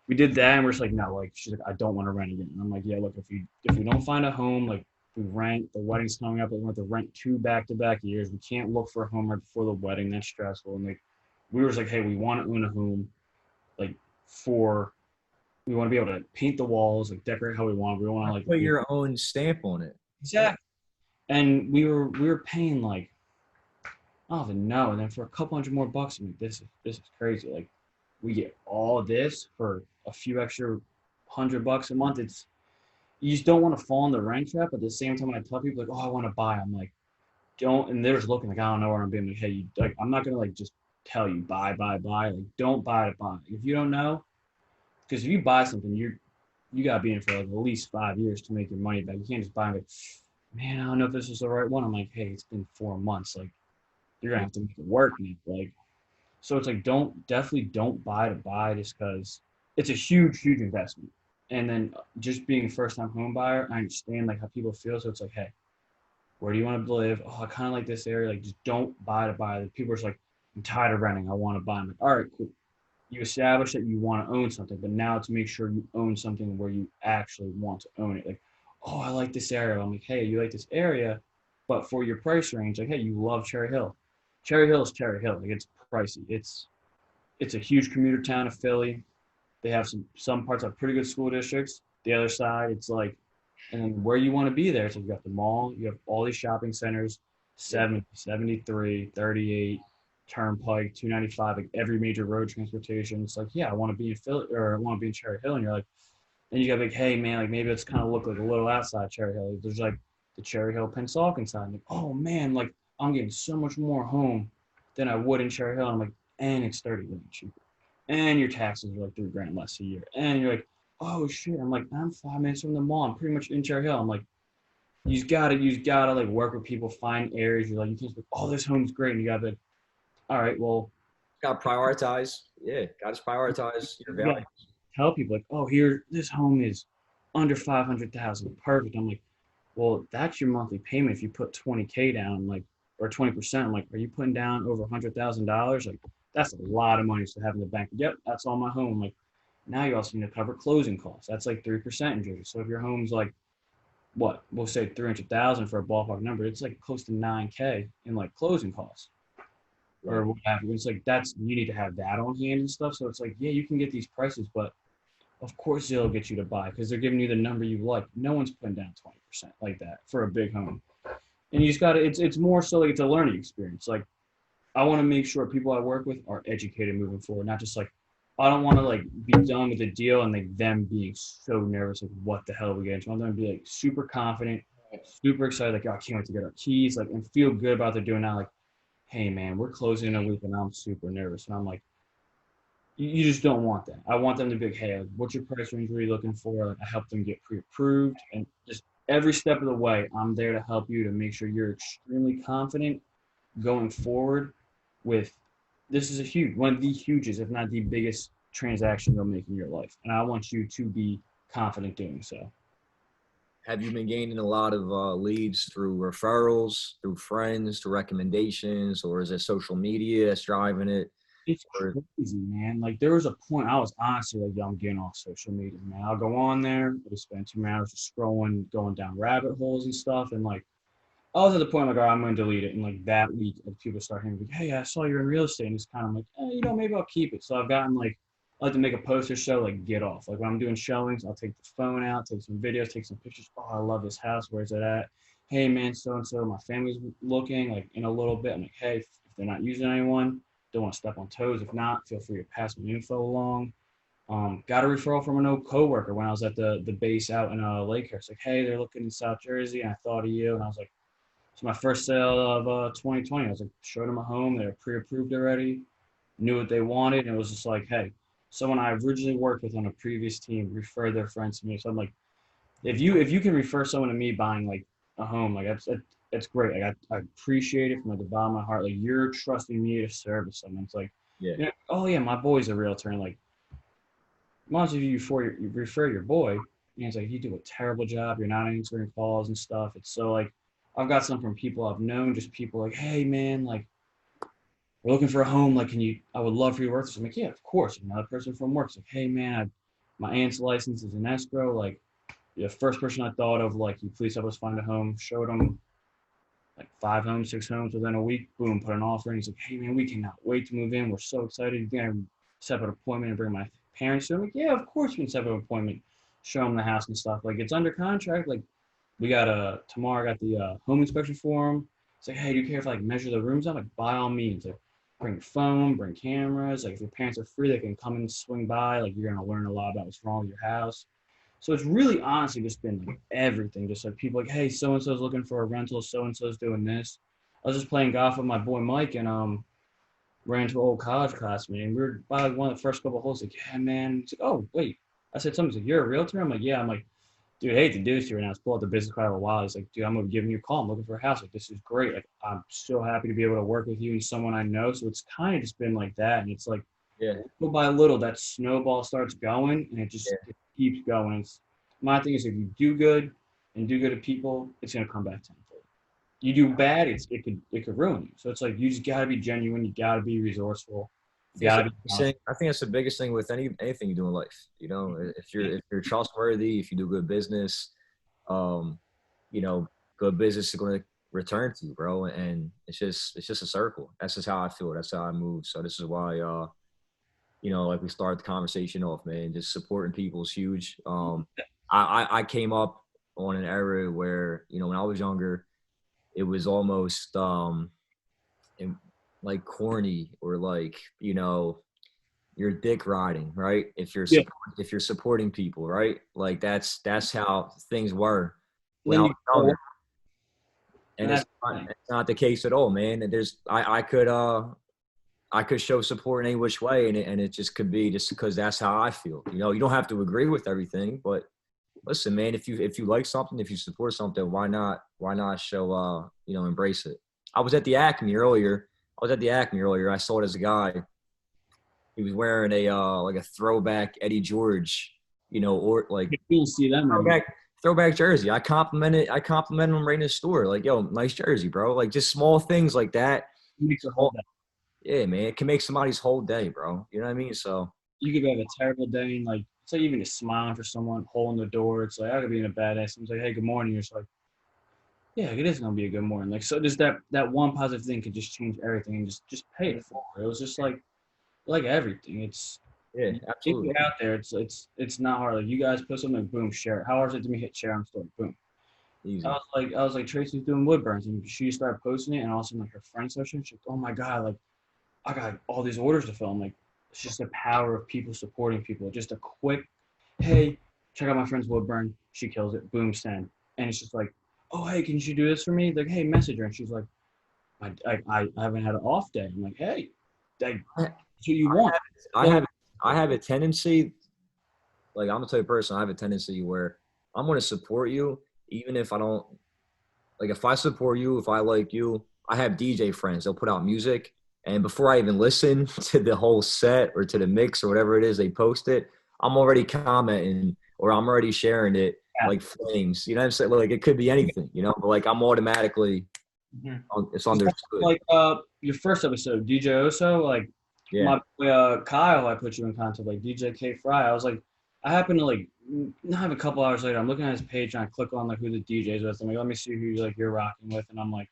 we did that, and we're just like, no, like she's like, I don't want to rent again. And I'm like, yeah, look, if we don't find a home, like we rent, the wedding's coming up, like, we have to rent 2 back-to-back years. We can't look for a home right before the wedding. That's stressful. And like, we were just like, hey, we want to own a home, like we want to be able to paint the walls, like decorate how we want. We want to like Put your own stamp on it. exactly. And we were paying like I don't even know. And then for a couple hundred more bucks, I'm like, this is crazy. Like we get all of this for a few extra $100 a month. It's you just don't want to fall in the rent trap. But at the same time, when I tell people like, oh, I want to buy, I'm like, don't. And they're just looking like I don't know where I'm being. Like, hey, like I'm not gonna like just tell you buy. Like don't buy to buy. If you don't know, because if you buy something, you gotta be in for like at least 5 years to make your money back. You can't just buy like, man, I don't know if this is the right one. I'm like, hey, it's been 4 months. Like you're gonna have to make it work. And like, so it's like definitely don't buy to buy just because it's a huge investment. And then just being a first time home buyer, I understand like how people feel. So it's like, hey, where do you want to live? Oh, I kind of like this area. Like just don't buy to buy. People are just like, I'm tired of renting. I want to buy. I'm like, all right, cool. You establish that you want to own something, but now to make sure you own something where you actually want to own it. Like, oh, I like this area. I'm like, hey, you like this area, but for your price range, like, hey, you love Cherry Hill. Cherry Hill is Cherry Hill. Like, it's pricey. It's a huge commuter town of Philly. They have some parts have pretty good school districts. The other side, it's like, and then where you want to be there. So you got the mall, you have all these shopping centers, 70, 73, 38. Turnpike, 295, like every major road transportation. It's like, yeah, I want to be in Philly or I want to be in Cherry Hill. And you're like, and you got like, hey man, like maybe it's kind of look like a little outside Cherry Hill. There's like the Cherry Hill Pennsauken side. I'm like, oh man, like I'm getting so much more home than I would in Cherry Hill. I'm like, and it's 30 grand cheaper. And your taxes are like 3 grand less a year. And you're like, oh shit. I'm like, I'm 5 minutes from the mall. I'm pretty much in Cherry Hill. I'm like, you gotta like work with people, find areas. You're like, you can't just be, oh, this home's great. And you gotta all right, well, Got to prioritize. Yeah, got to prioritize your yeah, value. tell people like, oh, here, this home is under 500,000, perfect. I'm like, well, that's your monthly payment if you put 20K down, like, or 20%. I'm like, are you putting down over $100,000? Like, that's a lot of money to have in the bank. Yep, that's all my home. I'm like, now you also need to cover closing costs. That's like 3% in Jersey. So if your home's like, what, we'll say 300,000 for a ballpark number, it's like close to 9K in like closing costs or what have you. It's like you need to have that on hand and stuff. So it's like, yeah, you can get these prices, but of course they'll get you to buy because they're giving you the number you like. No one's putting down 20% like that for a big home. And you just gotta it's more so like it's a learning experience. Like I want to make sure people I work with are educated moving forward, not just like I don't want to like be done with the deal and like them being so nervous like what the hell are we getting into. I want them to be like super confident, super excited, like, oh, I can't wait to get our keys, like and feel good about what they're doing now. Like, hey man, we're closing in a week and I'm super nervous. And I'm like, you just don't want that. I want them to be like, hey, what's your price range? What are you looking for? Like, I help them get pre-approved and just every step of the way, I'm there to help you to make sure you're extremely confident going forward with this is one of the hugest, if not the biggest transaction you'll make in your life. And I want you to be confident doing so. Have you been gaining a lot of leads through referrals, through friends, through recommendations, or is it social media that's driving it? It's crazy, man. Like there was a point I was honestly like, yo, I'm getting off social media, man. I'll go on there, I'll spend 2 hours just scrolling, going down rabbit holes and stuff. And like I was at the point like, all right, I'm gonna delete it. And like that week, like, people start hearing like, hey, I saw you're in real estate. And it's kind of like, maybe I'll keep it. So I've gotten like I like to make a poster show, like get off. Like when I'm doing showings, I'll take the phone out, take some videos, take some pictures. Oh, I love this house. Where's it at? Hey man, so and so, my family's looking like in a little bit. I'm like, hey, if they're not using anyone, don't want to step on toes. If not, feel free to pass my info along. Got a referral from an old coworker when I was at the base out in Lakehurst. Like, hey, they're looking in South Jersey, and I thought of you. And I was like, it's my first sale of 2020. I was like, showed them a home. They were pre-approved already, knew what they wanted, and it was just like, hey, someone I originally worked with on a previous team referred their friends to me. So I'm like, if you can refer someone to me buying like a home, like that's great. Like I appreciate it from like the bottom of my heart. Like you're trusting me to service someone. It's like, Yeah. oh yeah, my boy's a realtor, and like, as long as you refer your boy, And he's like, you do a terrible job. You're not answering calls and stuff. It's so like, I've got some from people I've known, just people like, hey man, like we're looking for a home. Like, I would love for you to work. So I'm like, yeah, of course. Another person from work's like, hey man, my aunt's license is in escrow. Like, the first person I thought of, like, you please help us find a home. Showed him like 5 homes, 6 homes within a week. Boom, put an offer in. He's like, hey man, we cannot wait to move in. We're so excited. You're gonna set up an appointment and bring my parents to him. Like, yeah, of course we can set up an appointment. Show him the house and stuff. Like, it's under contract. Like, we got tomorrow I got the home inspection for him. It's like, hey, do you care if I like measure the rooms out? Like, by all means. Like, bring your phone, bring cameras. Like, if your parents are free, they can come and swing by. Like, you're gonna learn a lot about what's wrong with your house. So it's really honestly just been like everything. Just like people like, hey, so and so's looking for a rental, so and so's doing this. I was just playing golf with my boy Mike and ran into an old college classmate, and we were by like one of the first couple of holes, like, yeah, man. He's like, oh wait. I said something. He's like, you're a realtor? I'm like, yeah. I'm like, dude, I hate to do this to you right now. It's pulled up the business card a while. He's like, dude, I'm gonna be giving you a call. I'm looking for a house. Like, this is great. Like, I'm so happy to be able to work with you and someone I know. So it's kind of just been like that, and it's like, Yeah. little by little, that snowball starts going, and it just it keeps going. My thing is, if you do good and do good to people, it's gonna come back tenfold. You do bad, it could ruin you. So it's like you just gotta be genuine. You gotta be resourceful. You gotta be. I think that's the biggest thing with anything you do in life. You know, if you're trustworthy, if you do good business, you know, good business is going to return to you, bro. And it's just a circle. That's just how I feel. That's how I move. So this is why, you know, like we started the conversation off, man. Just supporting people is huge. I came up on an era where, you know, when I was younger, it was almost like corny or like, you know, you're dick riding, right? If you're supporting people, right? Like that's how things were when I was younger. And it's not the case at all, man. And I could show support in any which way, and it just could be just because that's how I feel. You know, you don't have to agree with everything, but listen, man, if you like something, if you support something, why not show you know, embrace it. I was at the Acme earlier. I saw it as a guy. He was wearing a like a throwback Eddie George, you know, or like You see them throwback jersey. I complimented him right in his store. Like, yo, nice jersey, bro. Like just small things like that. makes a whole day. Yeah, man, it can make somebody's whole day, bro. You know what I mean? So You could have a terrible day and like it's like even just smiling for someone, holding the door. It's like I could be in a bad day. Someone's like, hey, good morning. You're just like, yeah, it is gonna be a good morning. Like so just that one positive thing could just change everything and just pay it forward. It was just like everything. It's yeah, absolutely. Get out there. It's not hard. Like you guys put something, boom, share it. How hard is it to me hit share on the story? Boom. Easy. I was like Tracy's doing wood burns and she started posting it and all of a sudden like her friend session, she's like, oh my God, like I got all these orders to fill. I'm like, it's just the power of people supporting people. Just a quick, hey, check out my friend's wood burn. She kills it. Boom, send. And it's just like, oh, hey, can you do this for me? Like, hey, message her. And she's like, I haven't had an off day. I'm like, hey, that's what you want. I have a tendency, like I'm the type of person, I have a tendency where I'm going to support you even if I don't, like if I support you, if I like you, I have DJ friends. They'll put out music. And before I even listen to the whole set or to the mix or whatever it is they post it, I'm already commenting or I'm already sharing it like flames. You know what I'm saying? Like it could be anything, you know, but like I'm automatically, it's understood. Like your first episode, DJ Oso, like my boy Kyle, I put you in contact, like DJ K Fry. I was like, I happened to like have a couple hours later, I'm looking at his page and I click on like who the DJ's with. I'm like, let me see who like you're rocking with. And I'm like,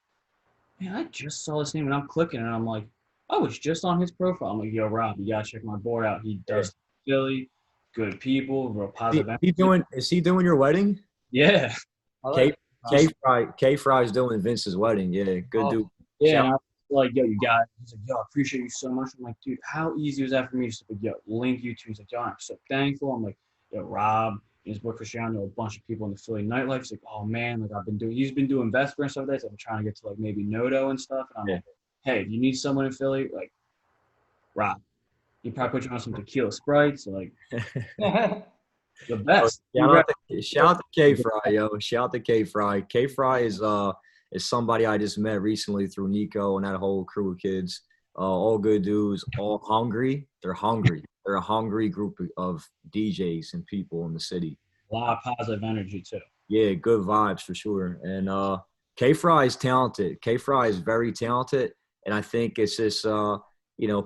man, I just saw this name and I'm clicking and I'm like, I was just on his profile. I'm like, yo, Rob, you gotta check my boy out. He does Philly, good people, real positive. Is he doing your wedding? Yeah. K Fry's doing Vince's wedding. Yeah, good dude. Yeah, and I was like, yo, you got it. He's like, yo, I appreciate you so much. I'm like, dude, how easy was that for me to like, yo, link you to? He's like, yo, I'm so thankful. I'm like, yo, Rob, his boy Cristiano, a bunch of people in the Philly nightlife. He's like, oh man, like he's been doing Vesper and stuff like that. So I'm trying to get to like maybe Noto and stuff. And I'm like, hey, if you need someone in Philly, like Rob, he probably put you on some tequila Sprites, like the best. Shout out to K Fry, yo. Shout out to K Fry. K Fry is somebody I just met recently through Nico and that whole crew of kids. All good dudes, all hungry. They're hungry. They're a hungry group of DJs and people in the city. A lot of positive energy too. Yeah, good vibes for sure. And K Fry is talented. K Fry is very talented, and I think it's just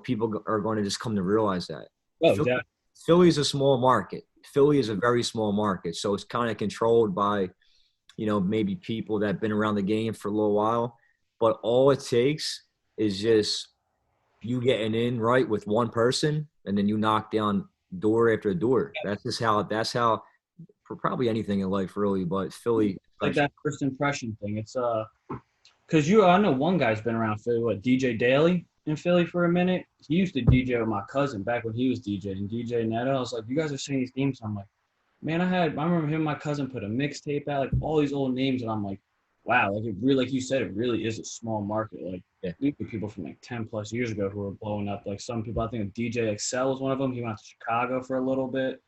people are going to just come to realize that. Oh, Philly, definitely. Philly's a small market. Philly is a very small market, so it's kind of controlled by maybe people that have been around the game for a little while. But all it takes is just you getting in right with one person, and then you knock down door after door. That's how for probably anything in life, really. But Philly, Like that first impression thing. It's because I know one guy's been around Philly. What, DJ Daly in Philly for a minute? He used to DJ with my cousin back when he was DJing. DJ Netto. I was like, you guys are saying these names. I'm like, man, I remember him and my cousin put a mixtape out, like all these old names, and I'm like, wow, like it really, like you said, it really is a small market. Like we get people from like 10 plus years ago who are blowing up. Like some people, I think DJ Excel was one of them. He went to Chicago for a little bit.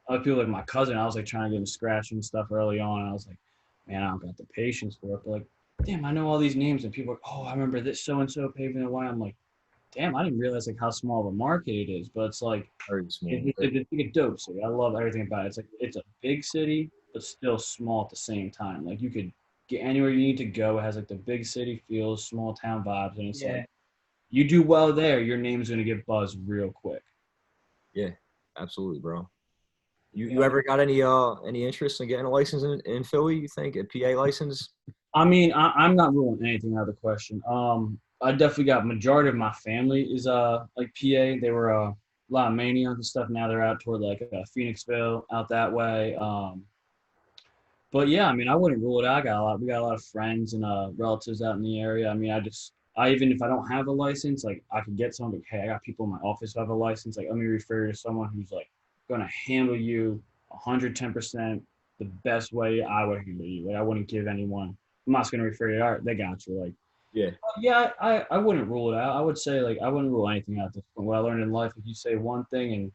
Other people like my cousin, I was like trying to get him scratching stuff early on. And I was like, man, I don't got the patience for it. But like, damn, I know all these names, and people are, oh, I remember this so and so paving the way. I'm like, damn, I didn't realize like how small of a market it is. But it's like very small. it's like a dope city. I love everything about it. It's like it's a big city, but still small at the same time. Like you could get anywhere you need to go. It has like the big city feels, small town vibes, and it's like you do well there, your name's gonna get buzzed real quick. Yeah, absolutely, bro. You ever got any interest in getting a license in Philly? You think a PA license? I mean, I'm not ruling anything out of the question. I definitely got majority of my family is like PA. They were a lot of Maniacs and stuff. Now they're out toward like Phoenixville, out that way. But yeah, I mean, I wouldn't rule it out. We got a lot of friends and relatives out in the area. I mean, I even if I don't have a license, like I could get someone. Like, hey, I got people in my office who have a license. Like, let me refer you to someone who's like gonna handle you 110% the best way I would handle you. Like, I wouldn't give anyone. I'm not just gonna refer you. All right, they got you. Like, yeah, I wouldn't rule it out. I would say like I wouldn't rule anything out. What I learned in life, if you say one thing and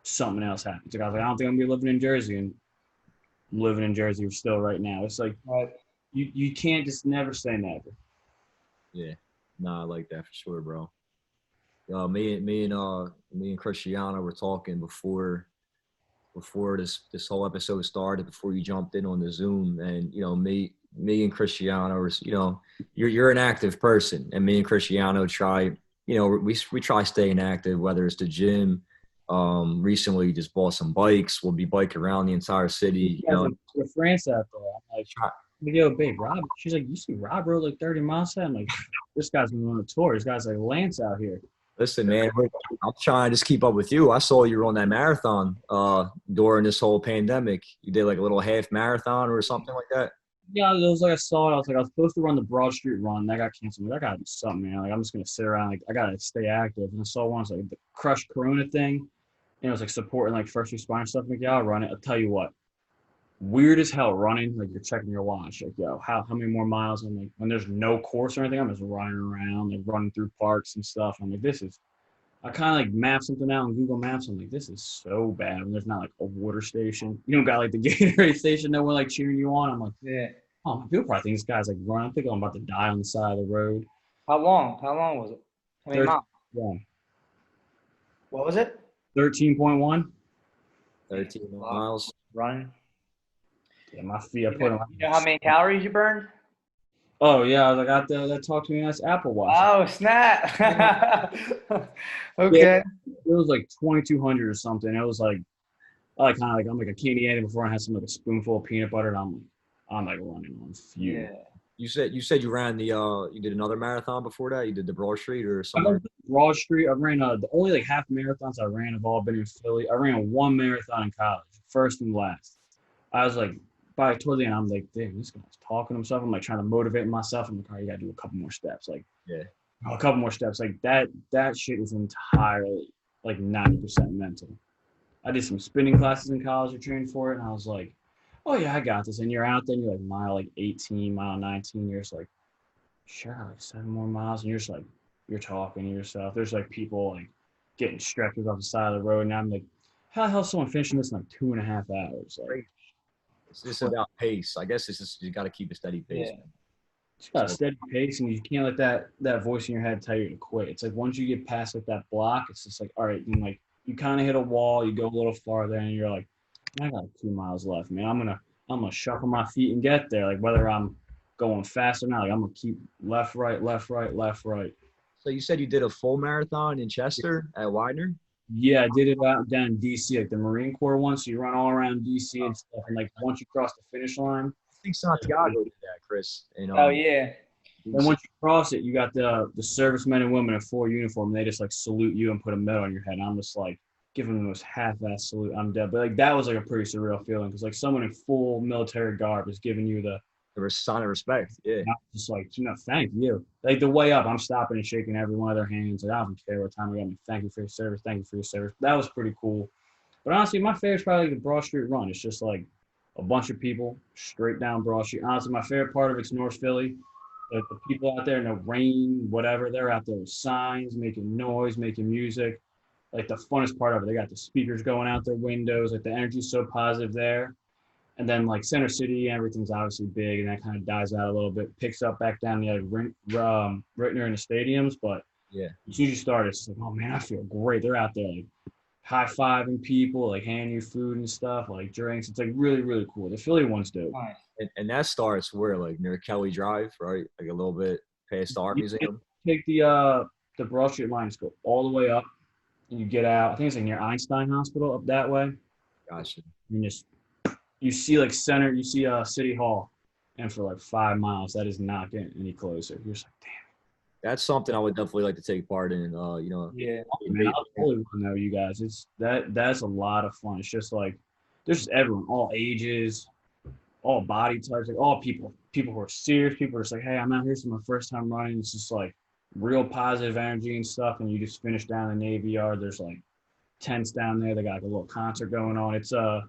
something else happens. Like I was like, I don't think I'm gonna be living in Jersey, and I'm living in Jersey still right now. It's like you can't just never say never. Yeah, nah, I like that for sure, bro. Me and Cristiano were talking before this whole episode started, before you jumped in on the Zoom, and me and Cristiano are, you're an active person, and me and Cristiano try, we try staying active, whether it's the gym. Recently just bought some bikes. We'll be biking around the entire city. With France out there, I'm like, yo, babe, Rob. She's like, you see Rob rode like 30 miles? I'm like, this guy's been on a tour. This guy's like Lance out here. Listen, man, I'm trying to just keep up with you. I saw you were on that marathon during this whole pandemic. You did like a little half marathon or something like that. Yeah, it was like I saw it. I was supposed to run the Broad Street run. That got canceled. That gotta be something, man. Like I'm just gonna sit around. Like I gotta stay active. And I saw one, it's like the Crush Corona thing. And it was like supporting like first responder stuff. I'm like, yeah, I'll run it. I'll tell you what. Weird as hell running. Like you're checking your watch. Like, yo, how many more miles? I'm like, when there's no course or anything, I'm just running around, like running through parks and stuff. I'm like, I kind of like map something out on Google Maps. I'm like, this is so bad. And there's not like a water station. You don't got like the Gatorade station that we're like cheering you on. I'm like, yeah. Oh, people probably think this guy's like running. I think I'm about to die on the side of the road. How long? How long was it? How many miles? What was it? 13.1. 13 miles. Running. Yeah, my feet. I put on. You know how many calories you burned? Oh yeah, I was like, that talked to me. That's Apple Watch. Oh snap! Okay. Yeah, it was like 2,200 or something. It was like, I kind of like I'm like a candy ate before I had some like a spoonful of peanut butter, and I'm like running on fumes. Yeah. You said you ran the you did another marathon before that. You did the Broad Street or something. Broad Street. I ran the only like half marathons I ran have all been in Philly. I ran one marathon in college, first and last. I was like, by toward the end, I'm like, damn, this guy's talking to himself. I'm like trying to motivate myself. I'm like, all right, you gotta do a couple more steps. Like, yeah, a couple more steps. Like that shit is entirely like 90% mental. I did some spinning classes in college or training for it, and I was like, oh yeah, I got this. And you're out there, and you're like mile like 18, mile 19. You're just like, sure, like 7 more miles, and you're just like, you're talking to yourself. There's like people like getting stretchers off the side of the road, and I'm like, how the hell is someone finishing this in like 2.5 hours? Like, it's just about pace. I guess it's just you got to keep a steady pace. Yeah. It's got a steady pace, and you can't let that voice in your head tell you to quit. It's like once you get past like that block, it's just like, all right, and like you kind of hit a wall, you go a little farther, and you're like, I got 2 miles left, man. I'm gonna shuffle my feet and get there. Like whether I'm going fast or not, like I'm gonna keep left, right, left, right, left, right. So you said you did a full marathon in Chester at Widener? Yeah, I did it out down in DC, like the Marine Corps one. So you run all around DC and stuff, and like once you cross the finish line, I think Santiago did that, Chris. And, Oh yeah. then once you cross it, you got the servicemen and women in full uniform. And they just like salute you and put a medal on your head. And I'm just like giving them the most half-ass salute. I'm dead, but like that was like a pretty surreal feeling because like someone in full military garb is giving you the sign of respect. Yeah. I'm just like, thank you. Like the way up, I'm stopping and shaking every one of their hands. Like I don't care what time I got me. Thank you for your service. Thank you for your service. That was pretty cool. But honestly, my favorite's probably like the Broad Street Run. It's just like a bunch of people straight down Broad Street. Honestly, my favorite part of it's North Philly. Like the people out there in the rain, whatever, they're out there with signs, making noise, making music. Like the funnest part of it, they got the speakers going out their windows. Like the energy's so positive there. And then like Center City, everything's obviously big, and that kind of dies out a little bit. Picks up back down the right near in the stadiums, but Yeah. as soon as you start, it's like, oh man, I feel great. They're out there like high-fiving people, like handing you food and stuff, like drinks. It's like really, really cool. The Philly one's dope. Nice. And that starts where, like near Kelly Drive, right? Like a little bit past the Art Museum. Take the Broad Street lines, go all the way up, and you get out. I think it's like near Einstein Hospital up that way. Gotcha. And you see like center, you see City Hall, and for like 5 miles, that is not getting any closer. You're just like, damn. That's something I would definitely like to take part in. You know, Yeah. Man, I totally want to know you guys. That's a lot of fun. It's just like there's just everyone, all ages, all body types, like all people who are serious, people are just like, hey, I'm out here, it's my first time running. It's just like real positive energy and stuff. And you just finish down the Navy Yard. There's like tents down there. They got like a little concert going on. It's a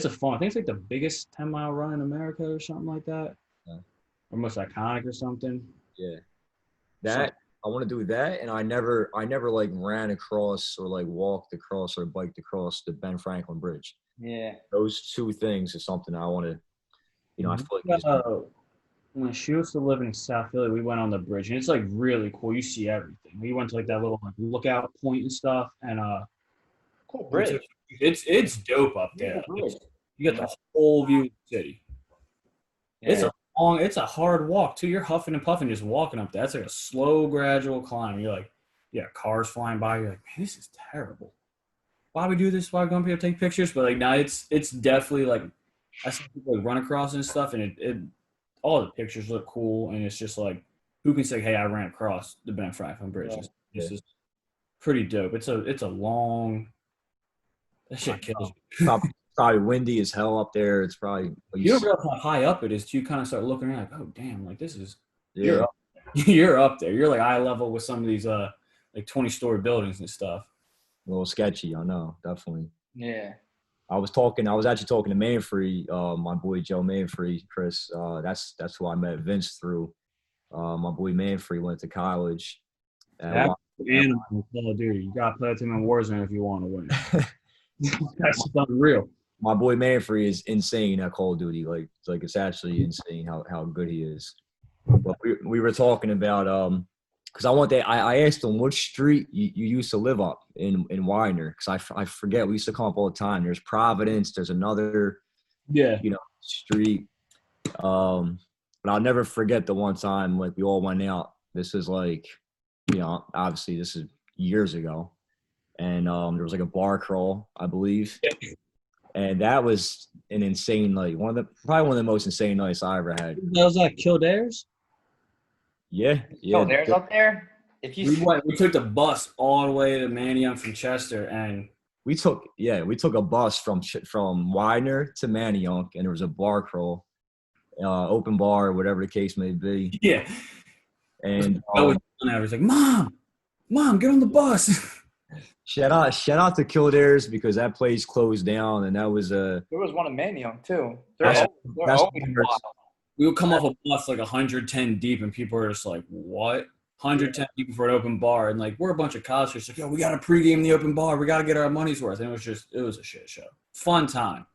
fun. I think it's like the biggest 10-mile run in America or something like that, or most iconic or something. Yeah. That I want to do that, and I never like ran across or like walked across or biked across the Ben Franklin Bridge. Yeah. Those two things is something I want to, you know, I feel like When she used to live in South Philly, we went on the bridge, and it's like really cool. You see everything. We went to like that little like lookout point and stuff, and Cool bridge. it's dope up there. You got the whole view of the city. Yeah. It's a hard walk too. You're huffing and puffing just walking up there. That's like a slow, gradual climb. You're like, yeah, cars flying by. You're like, man, this is terrible. Why we do this? Why we come here to take pictures? But like now, it's definitely like I see people like run across and stuff, and it all the pictures look cool, and it's just like who can say, hey, I ran across the Ben Franklin Bridge. Yeah. This is pretty dope. It's a long. That shit kills you. probably windy as hell up there. It's probably You don't realize how high up it is. You kind of start looking around like, oh damn, like this is yeah. you're up there. You're like eye level with some of these like 20-story buildings and stuff. A little sketchy. I know, definitely. Yeah. I was actually talking to Manfrey, my boy Joe Manfrey, Chris. That's who I met Vince through. My boy Manfrey went to college. That's animal in Call of Duty. You got to play with him in Warzone if you want to win. That's unreal. My boy Manfrey is insane at Call of Duty. Like it's actually insane how good he is. But we were talking about because I asked him which street you used to live up in Widener, because I forget, we used to come up all the time. There's Providence, there's another street. But I'll never forget the one time like we all went out. This is like, obviously this is years ago. And there was like a bar crawl, I believe. And that was an insane night. Probably one of the most insane nights I ever had. That was like Kildare's? Yeah. Oh, there's up there? If you We took the bus all the way to Mannion from Chester, and we took a bus from Widener to Manayunk, and there was a bar crawl, open bar, whatever the case may be. Yeah. And I was like, Mom, get on the bus. Shout out to Kildare's, because that place closed down, and that was there was one in Manayunk too. That's We would come off a bus like 110 deep, and people were just like, what? 110 people for an open bar, and like we're a bunch of college kids like, yo, we got to pregame the open bar. We got to get our money's worth. And it was a shit show. Fun time.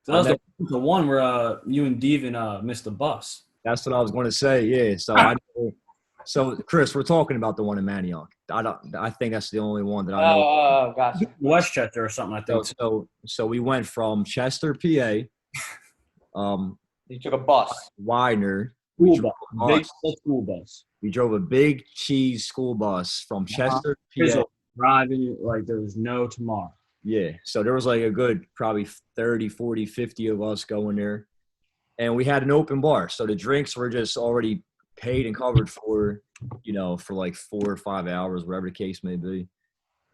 So that was the one where you and Devin missed the bus. That's what I was going to say. Yeah. So So, Chris, we're talking about the one in Manioc. I think that's the only one that I know. Oh, gotcha. Westchester or something, I think. So we went from Chester, PA, You took a bus. Widener. School bus. Big school bus. We drove a big cheese school bus from Chester, PA. Driving like there was no tomorrow. Yeah. So there was like a good probably 30, 40, 50 of us going there. And we had an open bar. So the drinks were just already paid and covered for, for like 4 or 5 hours, whatever the case may be.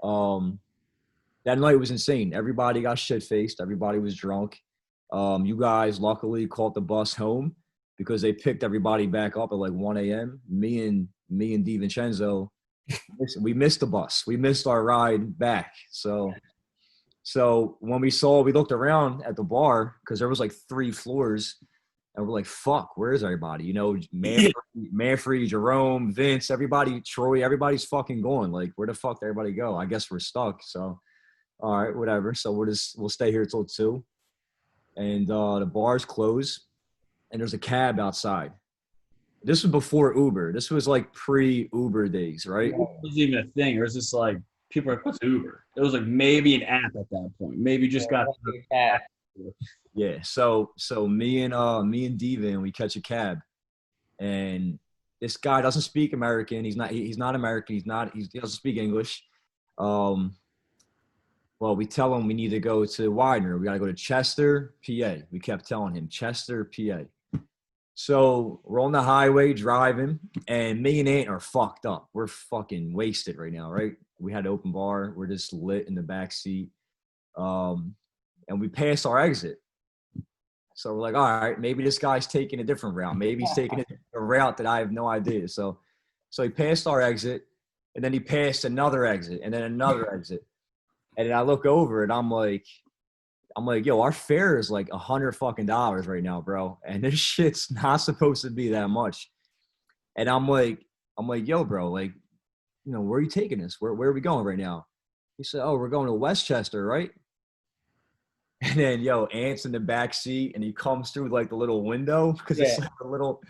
That night was insane. Everybody got shit-faced. Everybody was drunk. You guys luckily caught the bus home because they picked everybody back up at like 1 a.m. Me and DiVincenzo, we missed the bus. We missed our ride back. So when we looked around at the bar because there was like 3 floors, and we're like, "Fuck, where is everybody?" Manfrey, Jerome, Vince, everybody, Troy, everybody's fucking going. Like, where the fuck did everybody go? I guess we're stuck. So, all right, whatever. So we'll stay here till 2, and the bar's closed, and there's a cab outside. This was before Uber. This was like pre-Uber days, right? It wasn't even a thing. It was just like people are like, "What's Uber?" It was like maybe an app at that point. Maybe just got. Yeah. So me and Devin, we catch a cab, and this guy doesn't speak American. He's not American. He doesn't speak English. Well, we tell him we need to go to Widener. We got to go to Chester, PA. We kept telling him Chester, PA. So we're on the highway driving, and me and Ant are fucked up. We're fucking wasted right now, right? We had an open bar. We're just lit in the back seat. And we passed our exit. So we're like, all right, maybe this guy's taking a different route. Maybe he's taking a route that I have no idea. So he passed our exit, and then he passed another exit, and then another exit. And then I look over, and I'm like, yo, our fare is like $100 fucking right now, bro. And this shit's not supposed to be that much. And I'm like, yo, bro, like, where are you taking us? Where are we going right now? He said, oh, we're going to Westchester, right? And then, yo, Ant's in the back seat, and he comes through like the little window because it's like a little.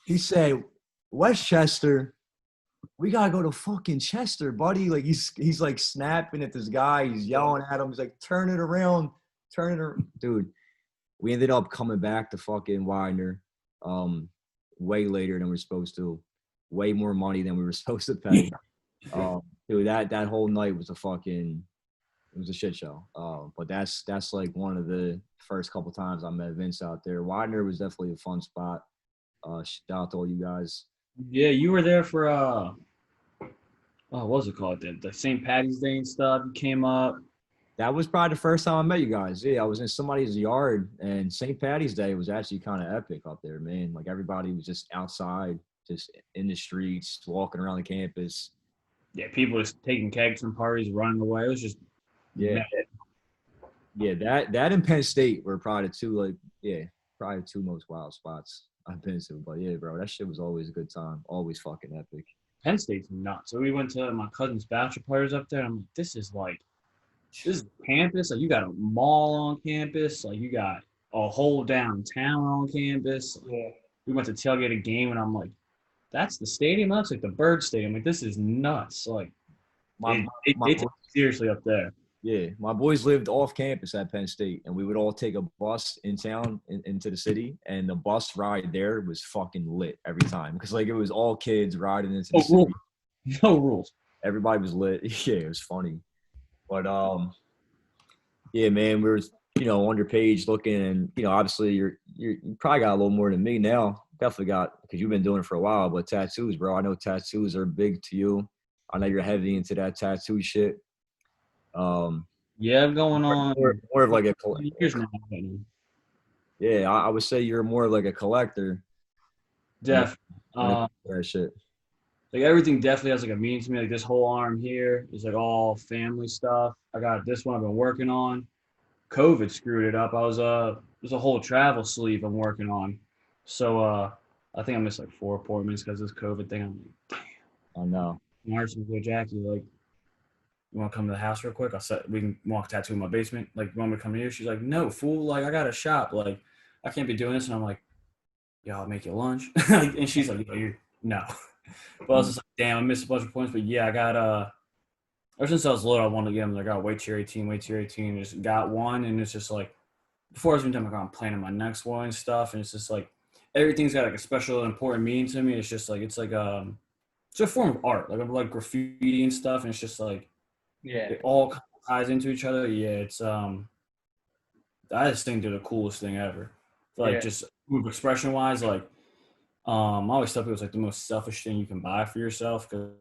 He said, Westchester, we gotta go to fucking Chester, buddy. Like he's like snapping at this guy. He's yelling at him. He's like, turn it around, dude. We ended up coming back to fucking Widener, way later than we were supposed to, way more money than we were supposed to pay. Dude, that whole night was it was a shit show. But that's like one of the first couple times I met Vince out there. Widener was definitely a fun spot. Shout out to all you guys. Yeah, you were there for what was it called? The St. Patty's Day and stuff. You came up. That was probably the first time I met you guys. Yeah, I was in somebody's yard, and St. Patty's Day was actually kind of epic up there, man. Like everybody was just outside, just in the streets, walking around the campus. Yeah, people just taking kegs from parties, running away. It was just that and Penn State were probably probably the 2 most wild spots I've been to. But yeah, bro, that shit was always a good time. Always fucking epic. Penn State's nuts. So we went to my cousin's bachelor parties up there. I'm like, this is campus. Like you got a mall on campus. Like you got a whole downtown on campus. Yeah. We went to tailgate a game, and I'm like, that's the stadium. That's like the Bird Stadium. Like this is nuts. Like they take it seriously up there. Yeah, my boys lived off campus at Penn State, and we would all take a bus in town into the city, and the bus ride there was fucking lit every time because like it was all kids riding into the city. No rules. Everybody was lit. Yeah, it was funny. But yeah, man, we were on your page looking, and obviously you probably got a little more than me now. Definitely got because you've been doing it for a while. But tattoos, bro, I know tattoos are big to you. I know you're heavy into that tattoo shit. Yeah, I'm going on more of like a years now. Yeah, I would say you're more like a collector. Definitely. That shit. Like everything definitely has like a meaning to me. Like this whole arm here is like all family stuff. I got this one I've been working on. COVID screwed it up. There's a whole travel sleeve I'm working on. So I think I missed like 4 appointments because of this COVID thing. I'm like, damn. I know. Marcy go, Jackie, like, you want to come to the house real quick? We can walk tattoo in my basement. Like, you want me to come here? She's like, no, fool. Like, I got a shop. Like, I can't be doing this. And I'm like, yeah, I'll make you lunch. And she's like, no. But I was just like, damn, I missed a bunch of points. But yeah, I got ever since I was little, I wanted to get them. Like, oh, wait till you're 18, wait till you're 18. Just got one, and it's just like before I was even like, oh, I'm planning my next one and stuff, and it's just like everything's got like a special important meaning to me. It's just like it's a form of art. Like I like graffiti and stuff, and it's just like Yeah. it all kind of ties into each other. Yeah, it's I just think they're the coolest thing ever. Like Yeah. just expression wise, like I always thought it was like the most selfish thing you can buy for yourself because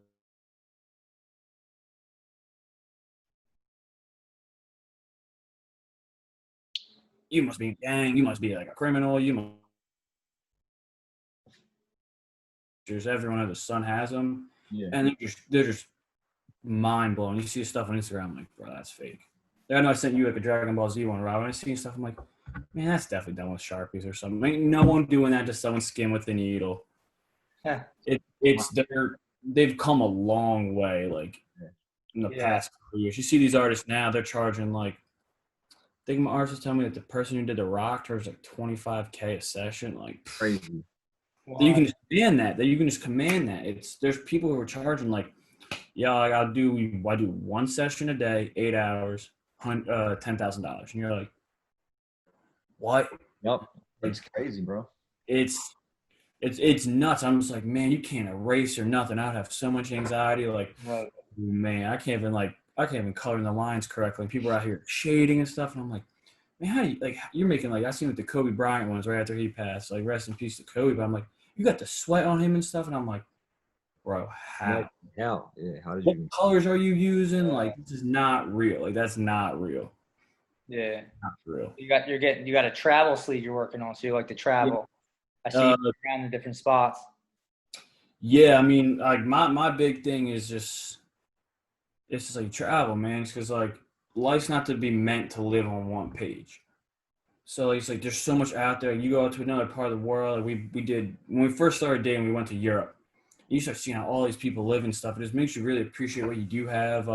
you must be gang, you must be like a criminal, you must. Everyone under the sun has them, Yeah. and they're just mind blowing. You see stuff on Instagram, I'm like, bro, that's fake. I know I sent you like a Dragon Ball Z one, right? When I see stuff, I'm like, man, that's definitely done with Sharpies or something. Ain't no one doing that to someone's skin with a needle. Yeah. They've come a long way, like in the past couple of years. You see these artists now, they're charging like I think my artist was telling me that the person who did The Rock charged like $25K a session, like Crazy. you can just command that. You can just command that. There's people who are charging like, yeah, like I do one session a day, 8 hours, $10,000, and you're like, what? Yep. It's crazy, bro. It's nuts. I'm just like, man, you can't erase or nothing. I'd have so much anxiety. Like, Right. man, I can't even color in the lines correctly. And people are out here shading and stuff, and I'm like, man, how do you like? You're making like I seen with the Kobe Bryant ones right after he passed. Like, rest in peace to Kobe. But I'm like, you got the sweat on him and stuff, and I'm like, bro, how? Yeah. How did What you? colors are you using? Like, this is not real. Like, that's not real. Yeah. Not real. You got a travel sleeve you're working on, so you like to travel. I see you around the different spots. Yeah, I mean, like my big thing is just it's just like travel, man. It's because like life's not to be meant to live on one page. So it's like there's so much out there. You go out to another part of the world. Like we did when we first started dating. We went to Europe. You start seeing how all these people live and stuff. It just makes you really appreciate what you do have.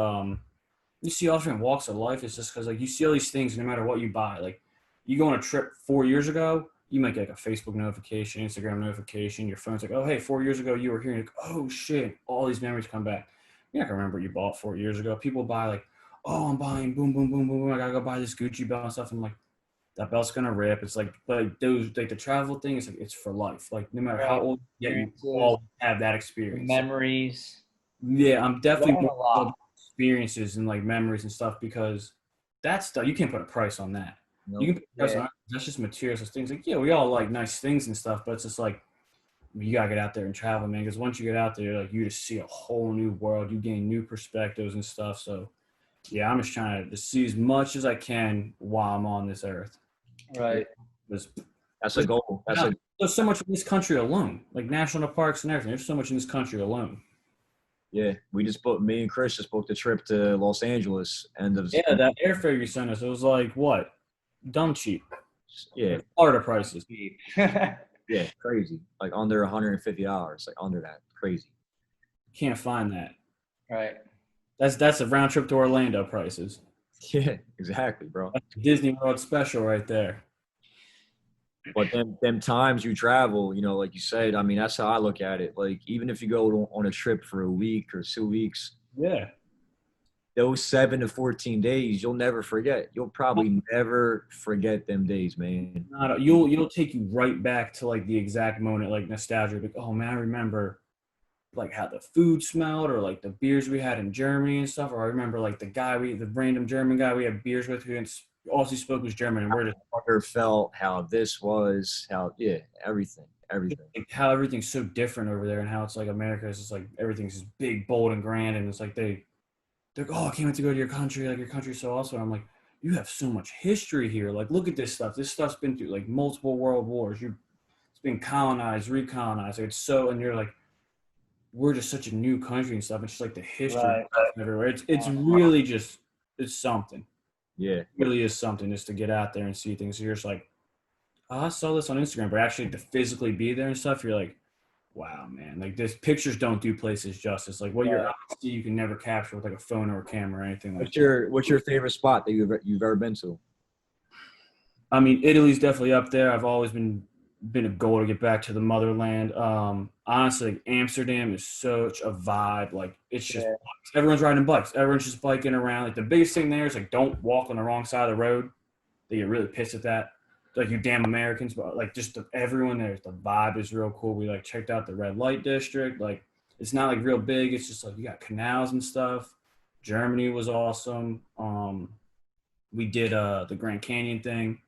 You see all different walks of life. It's just because like you see all these things no matter what you buy. Like you go on a trip 4 years ago, you might get like a Facebook notification, Instagram notification. Your phone's like, oh hey, 4 years ago you were here. And you're like, oh shit, all these memories come back. You're not gonna remember what you bought 4 years ago. People buy like, oh I'm buying boom boom boom boom boom. I gotta go buy this Gucci belt and stuff. I'm like, that belt's gonna rip. It's like those like the travel thing is like it's for life. Like no matter how old you get, you all have that experience. Memories. Yeah, I'm definitely Learn a lot. experiences and like memories and stuff because that stuff you can't put a price on that. Nope. You can put a price on that's just materials and things. Like yeah, we all like nice things and stuff, but it's just like you gotta get out there and travel, man. Because once you get out there, like you just see a whole new world. You gain new perspectives and stuff. So yeah, I'm just trying to see as much as I can while I'm on this earth. Right. That's a goal. There's so much in this country alone, like national parks and everything. There's so much in this country alone. Yeah, me and Chris just booked a trip to Los Angeles. Yeah, that airfare you sent us, it was like what? Dumb cheap. Yeah. Florida prices. Yeah, crazy. Like under $150. Like under that. Crazy. Can't find that. Right. That's a round trip to Orlando prices. Yeah, exactly, bro. That's a Disney World special right there. But them times you travel, you know, like you said, I mean, that's how I look at it. Like, even if you go on a trip for a week or 2 weeks, yeah, those 7 to 14 days, you'll never forget. You'll probably never forget them days, man. You'll take you right back to like the exact moment, like nostalgia. Like, oh man, I remember like how the food smelled, or like the beers we had in Germany and stuff. Or I remember like the random German guy we had beers with who all he spoke was German, and we're just felt how this was, everything. Like how everything's so different over there, and how it's like America is just like everything's just big, bold, and grand, and it's like they're like, oh, I can't wait to go to your country. Like your country's so awesome. I'm like, you have so much history here. Like look at this stuff. This stuff's been through like multiple world wars. It's been colonized, recolonized. Like, and you're like, we're just such a new country and stuff. It's just like the history everywhere. It's really just it's something. Yeah, it really is something just to get out there and see things. So you're just like, oh, I saw this on Instagram, but actually to physically be there and stuff, you're like, wow, man. Like this pictures don't do places justice. Like what your eyes see, you can never capture with like a phone or a camera or anything like that. What's your favorite spot that you've ever been to? I mean, Italy's definitely up there. I've always been been a goal to get back to the motherland. Honestly, like, Amsterdam is such a vibe. Like it's just Yeah. everyone's riding bikes. Everyone's just biking around. Like the biggest thing there is like don't walk on the wrong side of the road. They get really pissed at that. Like you damn Americans, but like just everyone there. The vibe is real cool. We like checked out the red light district. Like it's not like real big. It's just like you got canals and stuff. Germany was awesome. We did the Grand Canyon thing.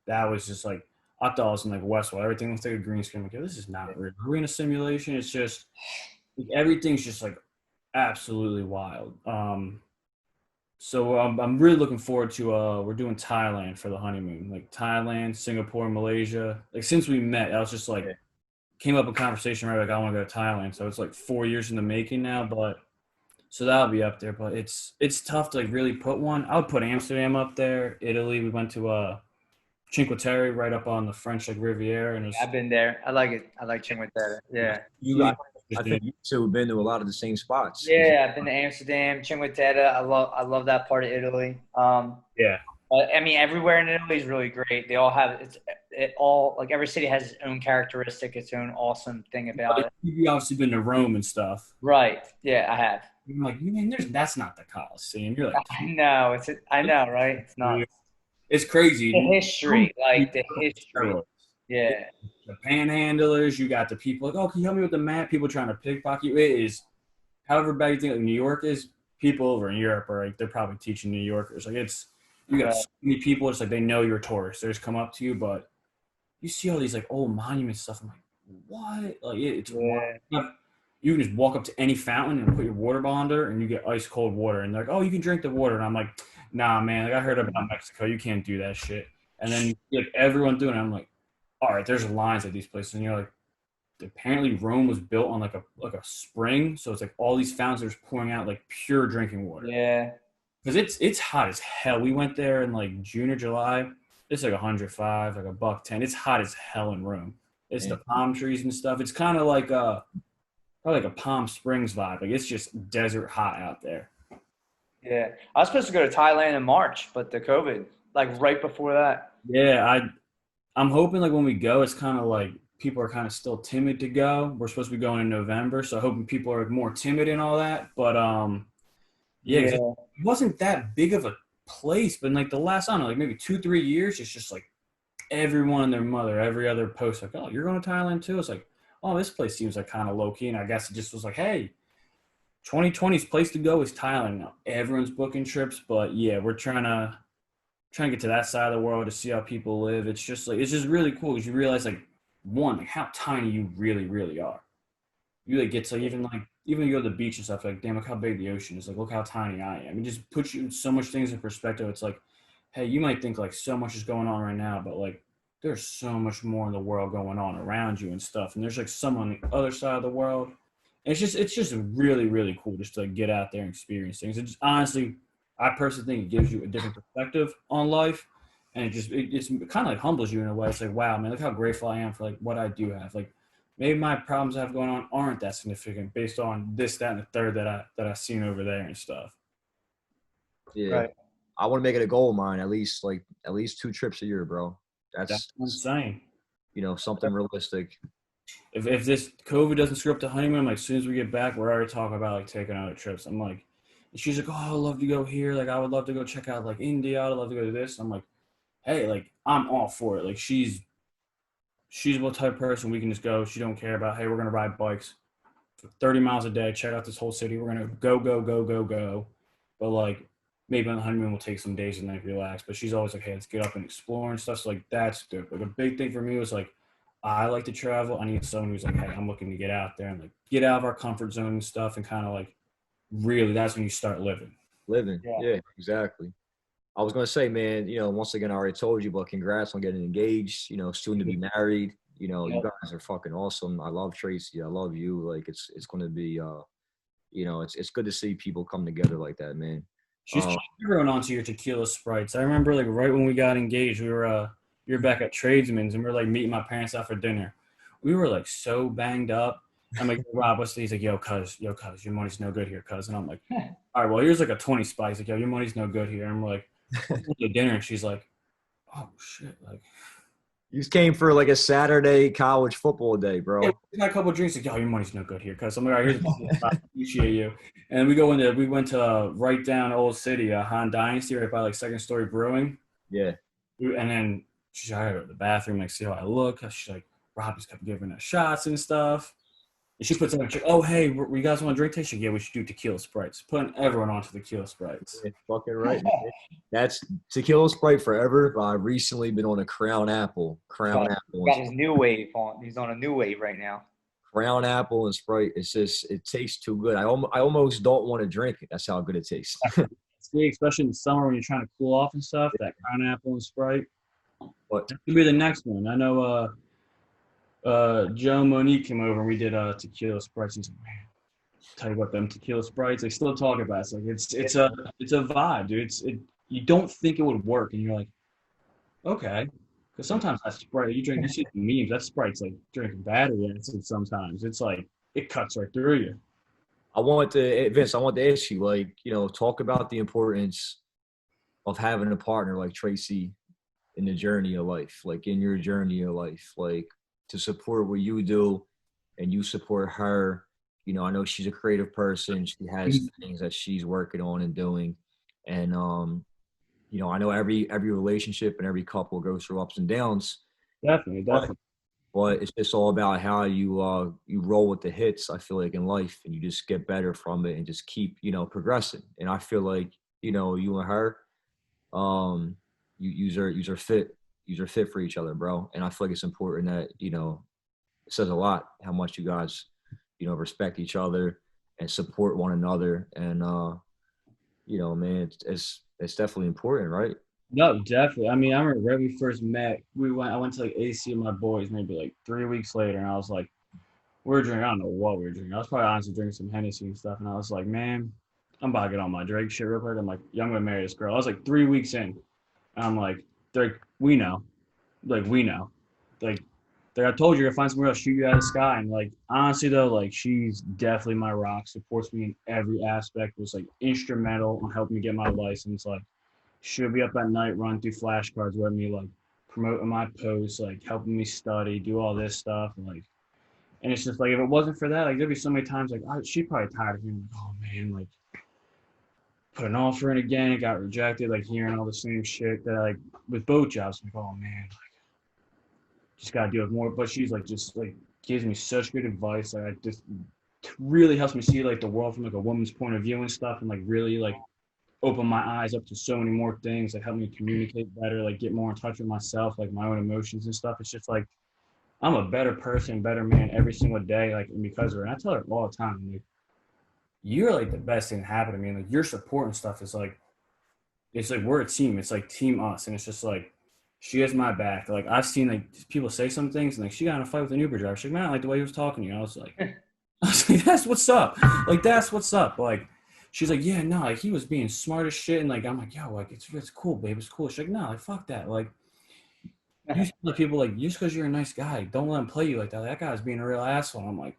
That was just like I thought it was in like Westworld. Everything looks like a green screen. Like, this is not real. We're in a simulation. It's just like, everything's just like absolutely wild. So I'm really looking forward to we're doing Thailand for the honeymoon. Like Thailand, Singapore, Malaysia. Like since we met, I was just like came up in conversation right like I want to go to Thailand. So it's like 4 years in the making now, but so that'll be up there. But it's tough to like really put one. I would put Amsterdam up there. Italy, we went to Cinque Terre, right up on the French like Riviera, and I've been there. I like it. I like Cinque Terre. Yeah. I think you two have been to a lot of the same spots. Yeah, I've been to Amsterdam, Cinque Terre. I love that part of Italy. Yeah. I mean, everywhere in Italy is really great. They all have it all like every city has its own characteristic, its own awesome thing about it. You've obviously been to Rome and stuff. Right. Yeah, I have. I'm like, man, that's not the Colosseum. You're like, I know. I know, right? It's not. it's crazy. The history, like the history. Yeah. The panhandlers, you got the people like, oh, can you help me with the map? People trying to pickpocket you. It is, however bad you think like New York is, people over in Europe are like, they're probably teaching New Yorkers. Like you got so many people, it's like they know you're tourists. They just come up to you, but you see all these like old monument stuff. I'm like, what? Like it's wild. You can just walk up to any fountain and put your water bottle under and you get ice cold water. And they're like, oh, you can drink the water. And I'm like, nah, man, like I heard about Mexico. You can't do that shit. And then you see, like everyone doing it. I'm like, all right, there's lines at these places. And you're like, apparently Rome was built on like a spring. So it's like all these fountains are just pouring out like pure drinking water. Yeah. Because it's hot as hell. We went there in like June or July. It's like 105, like $110. It's hot as hell in Rome. It's the palm trees and stuff. It's kind of like probably like a Palm Springs vibe. Like it's just desert hot out there. Yeah, I was supposed to go to Thailand in March, but the COVID, like right before that. Yeah, I'm hoping like when we go, it's kind of like people are kind of still timid to go. We're supposed to be going in November, so hoping people are more timid and all that. But it wasn't that big of a place. But in like the last, I don't know, like maybe 2-3 years, it's just like everyone and their mother, every other post, like, oh, you're going to Thailand too? It's like, oh, this place seems like kind of low key. And I guess it just was like, hey, 2020's place to go is Thailand now. Everyone's booking trips, but yeah, we're trying to get to that side of the world to see how people live. It's just really cool because you realize like how tiny you really, really are. You like get to even you go to the beach and stuff, like, damn, look how big the ocean is. Like, look how tiny I am. It just puts you so much things in perspective. It's like, hey, you might think like so much is going on right now, but like there's so much more in the world going on around you and stuff. And there's like some on the other side of the world. And it's just really, really cool just to get out there and experience things. It's honestly, I personally think it gives you a different perspective on life. And it's kind of like humbles you in a way. It's like, wow, man, look how grateful I am for like what I do have. Like maybe my problems I have going on aren't that significant based on this, that, and the third that I've seen over there and stuff. Yeah. Right. I want to make it a goal of mine, at least 2 trips a year, bro. That's insane. Something realistic. If this COVID doesn't screw up the honeymoon, like as soon as we get back, we're already talking about like taking other trips. I'm like, she's like, oh, I'd love to go here. Like I would love to go check out like India. I'd love to go to this. I'm like, hey, like I'm all for it. Like she's what type of person we can just go. She don't care about, hey, we're gonna ride bikes for 30 miles a day, check out this whole city. We're gonna go. But like maybe on the honeymoon we'll take some days and like relax. But she's always like, hey, let's get up and explore and stuff. So like that's dope. Like a big thing for me was like, I like to travel. I need someone who's like, hey, I'm looking to get out there and like get out of our comfort zone and stuff, and kind of like really that's when you start living. Yeah, exactly. I was gonna say, man, once again, I already told you, but congrats on getting engaged. Soon to be married. You guys are fucking awesome. I love Tracy. I love you. Like it's gonna be, it's good to see people come together like that, man. She's everyone onto your tequila sprites. I remember like right when we got engaged, we were back at Tradesman's and we were like meeting my parents out for dinner. We were like so banged up. I'm like, Rob, what's this? He's like, yo, cuz, your money's no good here, cuz. And I'm like, all right, well, here's like a 20 spice. Like, yo, your money's no good here. And we're like, to dinner, and she's like, oh shit, like You just came for like a Saturday college football day, bro. Yeah, we got a couple of drinks. Like, yo, your money's no good here, cuz I'm like, all right, here's I appreciate you. And we went to right down Old City, Han Dynasty, right by like Second Story Brewing. Yeah. And then she's like, I gotta go to the bathroom, like see how I look. She's like, Rob just kept giving us shots and stuff. And she puts in like, oh hey, you guys want a drink tasting? Yeah, we should do tequila sprites. Putting everyone onto tequila sprites. Yeah, fucking right, man. That's tequila Sprite forever. But I've recently been on a Crown Apple. Crown Apple. Got his new wave on. He's on a new wave right now. Crown Apple and Sprite. It's just it tastes too good. I almost don't want to drink it. That's how good it tastes. It's great, especially in the summer when you're trying to cool off and stuff. That Crown Apple and Sprite. But That could be the next one. I know Joe Monique came over and we did tequila sprites. He's like, man, tell you what, them tequila sprites, they still talk about it. It's like it's a vibe, dude. You don't think it would work, and you're like, okay. Because sometimes that Sprite, you see the memes, that Sprite's like drinking battery acid sometimes. It's like it cuts right through you. Vince, I want to ask you, like, talk about the importance of having a partner like Tracy in the journey of life, like in your journey of life, like to support what you do and you support her. I know she's a creative person. She has things that she's working on and doing. And, I know every relationship and every couple goes through ups and downs. Definitely. But it's just all about how you roll with the hits, I feel like, in life, and you just get better from it and just keep, progressing. And I feel like, you and her, you are fit for each other, bro. And I feel like it's important that, it says a lot how much you guys, respect each other and support one another. And, man, it's definitely important, right? No, definitely. I mean, I remember when we first met, I went to like AC with my boys maybe like 3 weeks later, and I was like, we were drinking, I don't know what we were drinking. I was probably honestly drinking some Hennessy and stuff, and I was like, man, I'm about to get on my Drake shit real quick. I'm like, yeah, I'm gonna marry this girl. I was like 3 weeks in, and I'm like, we know. Like, I told you to find somewhere else, shoot you out of the sky. And like, honestly though, like she's definitely my rock, supports me in every aspect, was like instrumental in helping me get my license. Like, she'll be up at night, run through flashcards with me, like promoting my posts, like helping me study, do all this stuff. And it's just like, if it wasn't for that, like there'd be so many times like, she'd probably tired of hearing, like, oh man, like put an offer in again, got rejected, like hearing all the same shit that like with both jobs, like, oh man, like just gotta deal with more. But she's like, just like gives me such good advice. Like, just really helps me see like the world from like a woman's point of view and stuff, and like really like open my eyes up to so many more things, like help me communicate better, like get more in touch with myself, like my own emotions and stuff. It's just like, I'm a better person, better man every single day, like, and because of her. And I tell her all the time, like, you're like the best thing that happened to me. And like your support and stuff is like, it's like we're a team. It's like team us. And it's just like, she has my back. Like I've seen like people say some things and like she got in a fight with an Uber driver. She's like, man, I like the way he was talking to you. I was like, that's what's up. Like, that's what's up. Like, she's like, yeah, no, like he was being smart as shit. And like, I'm like, yo, like it's cool, babe. It's cool. She's like, no, like fuck that. Like, you see people like, just because you're a nice guy, don't let him play you like that. That guy's being a real asshole. And I'm like,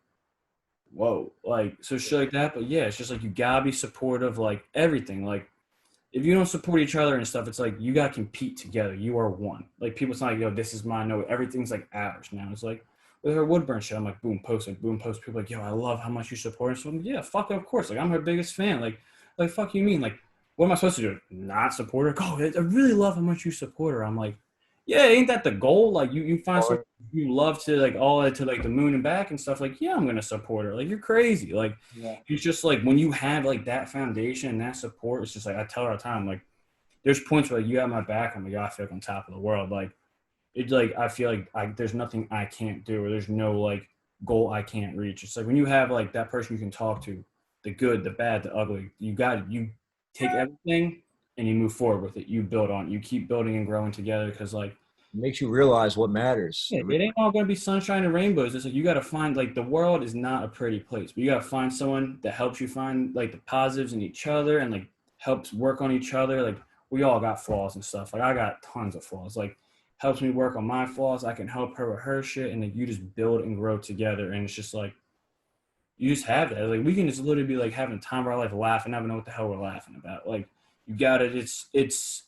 whoa. Like, so shit like that. But yeah, it's just like, you gotta be supportive, like everything. Like, if you don't support each other and stuff, it's like, you gotta compete together. You are one. Like, people, it's not like, yo, this is mine. No, everything's like ours now. It's like, with her Woodburn shit, I'm like, boom, post. People like, yo, I love how much you support her. So I'm like, yeah, fuck it, of course. Like, I'm her biggest fan. Like, fuck you mean? Like, what am I supposed to do? Not support her? Oh, I really love how much you support her. I'm like, yeah, ain't that the goal? Like, you find something you love to, like, all that to, like, the moon and back and stuff. Like, yeah, I'm going to support her. Like, you're crazy. Like, yeah. It's just, like, when you have, like, that foundation and that support, it's just, like, I tell her all the time, like, there's points where, like, you have my back. I'm like, I feel like on top of the world. Like, it's, like, I feel like there's nothing I can't do or there's no, like, goal I can't reach. It's, like, when you have, like, that person you can talk to, the good, the bad, the ugly, you take everything and you move forward with it. You build on it. You keep building and growing together because, like, it makes you realize what matters. Yeah, it ain't all going to be sunshine and rainbows. It's like, you got to find, like, the world is not a pretty place, but you got to find someone that helps you find, like, the positives in each other and, like, helps work on each other. Like, we all got flaws and stuff. Like, I got tons of flaws. Like, helps me work on my flaws. I can help her with her shit. And, like, you just build and grow together. And it's just, like, you just have that. Like, we can just literally be, like, having time of our life laughing, never know what the hell we're laughing about. Like, you got it.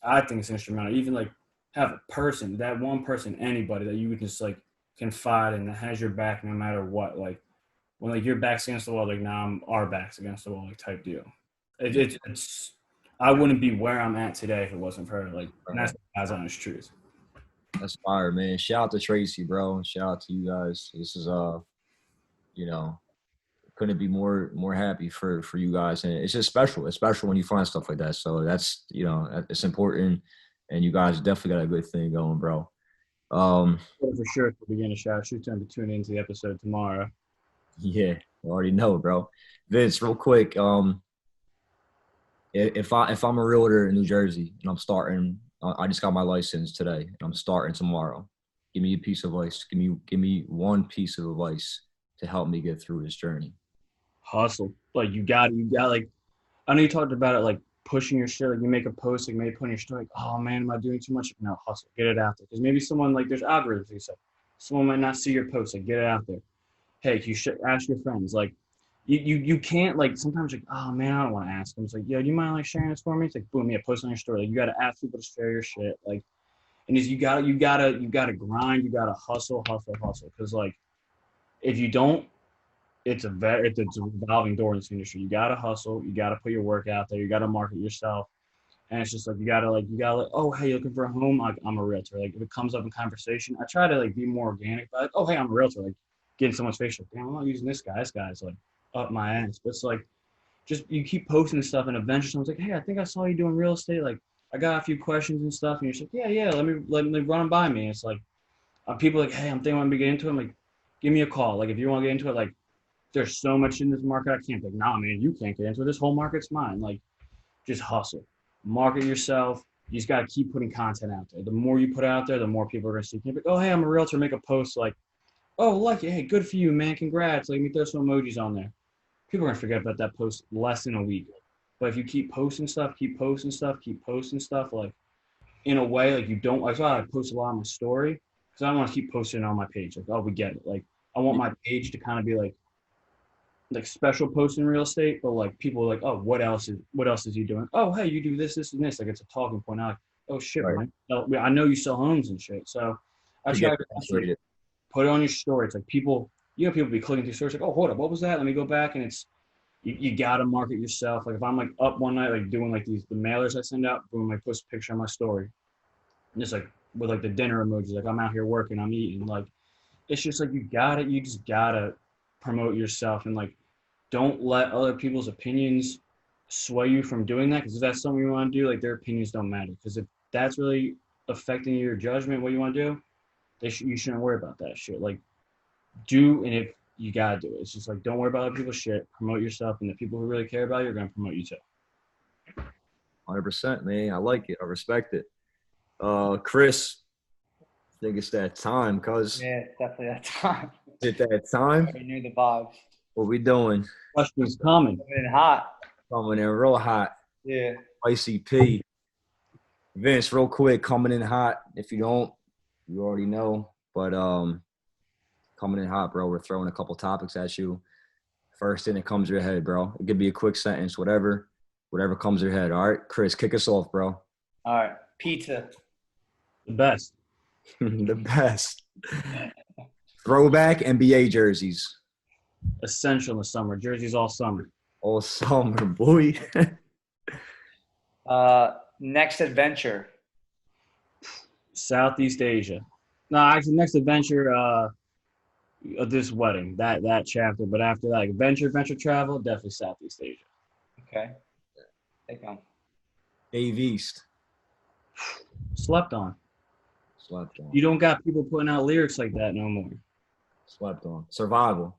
I think it's instrumental. Even, like, have a person, that one person, anybody that you would just like confide in that has your back no matter what. Like when like your back's against the wall, like now our back's against the wall, like type deal. It's I wouldn't be where I'm at today if it wasn't for her. Like, and that's the God's honest truth. That's fire, man. Shout out to Tracy, bro. Shout out to you guys. This is you know, couldn't be more happy for you guys, and it's just special. It's special when you find stuff like that. So that's it's important, and you guys definitely got a good thing going, bro. For sure, at the beginning, shout out to them to tune into the episode tomorrow. Yeah, I already know, bro. Vince, real quick, if I'm a realtor in New Jersey and I'm starting, I just got my license today and I'm starting tomorrow. Give me a piece of advice. Give me one piece of advice to help me get through this journey. Hustle. Like you got like, I know you talked about it, like pushing your shit. Like you make a post, like maybe putting your story, like, oh man, am I doing too much? No, hustle. Get it out there. Because maybe someone like there's algorithms. You said someone might not see your post. Like get it out there. Hey, you should ask your friends. Like you can't like sometimes like, oh man, I don't want to ask them. It's like, yo, do you mind like sharing this for me? It's like boom, yeah, post on your story. Like you gotta ask people to share your shit. Like, and you gotta grind. You gotta hustle. Because like if you don't, it's a revolving door in this industry. You gotta hustle. You gotta put your work out there. You gotta market yourself. And it's just like you gotta oh hey, you're looking for a home? I'm a realtor. Like if it comes up in conversation, I try to like be more organic. But like, oh hey, I'm a realtor. Like getting someone's face like, damn, I'm not using this guy. This guy's like up my ass. But it's like just you keep posting stuff, and eventually someone's like, hey, I think I saw you doing real estate. Like I got a few questions and stuff, and you're just like, yeah, let me run them by me. And it's like people are like, hey, I'm thinking I want to get into it. I'm like, give me a call. Like if you want to get into it, like there's so much in this market I can't. Like, nah, man, you can't get into it. This whole market's mine. Like, just hustle, market yourself. You just gotta keep putting content out there. The more you put out there, the more people are gonna see. Like, oh, hey, I'm a realtor. Make a post like, oh, lucky, hey, good for you, man. Congrats. Like, let me throw some emojis on there. People are gonna forget about that post less than a week. But if you keep posting stuff, like in a way, like you don't. Like, I post a lot on my story because I don't want to keep posting it on my page. Like, oh, we get it. Like, I want my page to kind of be like special posts in real estate, but like people are like, oh, what else is he doing? Oh, hey, you do this, and this. Like it's a talking point. I'm like, oh shit, right. Man. I know you sell homes and shit. So I try to put it on your story. It's like people be clicking through stories like, oh, hold up, what was that? Let me go back, and it's you gotta market yourself. Like if I'm like up one night, like doing like the mailers I send out, boom, I post a picture on my story, and just like with like the dinner emojis, like I'm out here working, I'm eating. Like it's just like you just gotta promote yourself, and like don't let other people's opinions sway you from doing that, because if that's something you want to do, like their opinions don't matter, because if that's really affecting your judgment what you want to do, you shouldn't worry about that shit. Like do, and if you gotta do it, it's just like don't worry about other people's shit, promote yourself, and the people who really care about you are going to promote you too. 100%, man. I like it. I respect it. Chris, I think it's that time, cuz. Yeah, it's definitely that time. Is it that time? We knew the vibes. What we doing? Questions coming. Coming in hot. Coming in real hot. Yeah. Spicy P. Vince, real quick, coming in hot. If you don't, you already know. But coming in hot, bro. We're throwing a couple topics at you. First thing that comes to your head, bro. It could be a quick sentence, whatever comes to your head. All right, Chris, kick us off, bro. All right. Pizza. The best. The best. Throwback NBA jerseys. Essential in the summer. Jerseys all summer. All summer, boy. Next adventure. Southeast Asia. No, actually, next adventure. This wedding, that chapter. But after that, like adventure travel, definitely Southeast Asia. Okay. Take on. Dave East. Slept on. Slept on. You don't got people putting out lyrics like that no more. Slept on. Survival.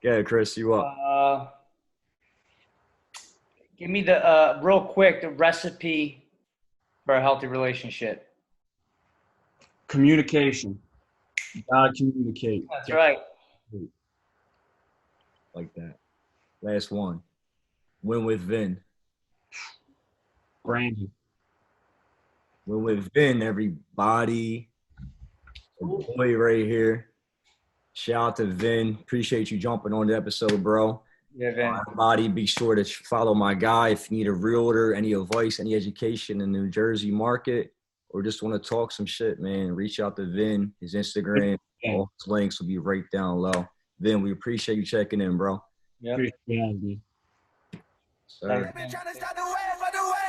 Yeah, Chris, you up? Give me the real quick the recipe for a healthy relationship. Communication. Gotta communicate. That's right. Like that. Last one. Win with Vin. Brandy. Win with Vin, everybody. Boy right here. Shout out to Vin. Appreciate you jumping on the episode, bro. Yeah, Vin. Everybody, be sure to follow my guy. If you need a realtor, any advice, any education in the New Jersey market, or just want to talk some shit, man, reach out to Vin. His Instagram, all his links will be right down low. Vin, we appreciate you checking in, bro. Yep. Appreciate you having me. Sir. Thanks, Been man. trying to stop the wave, but the wave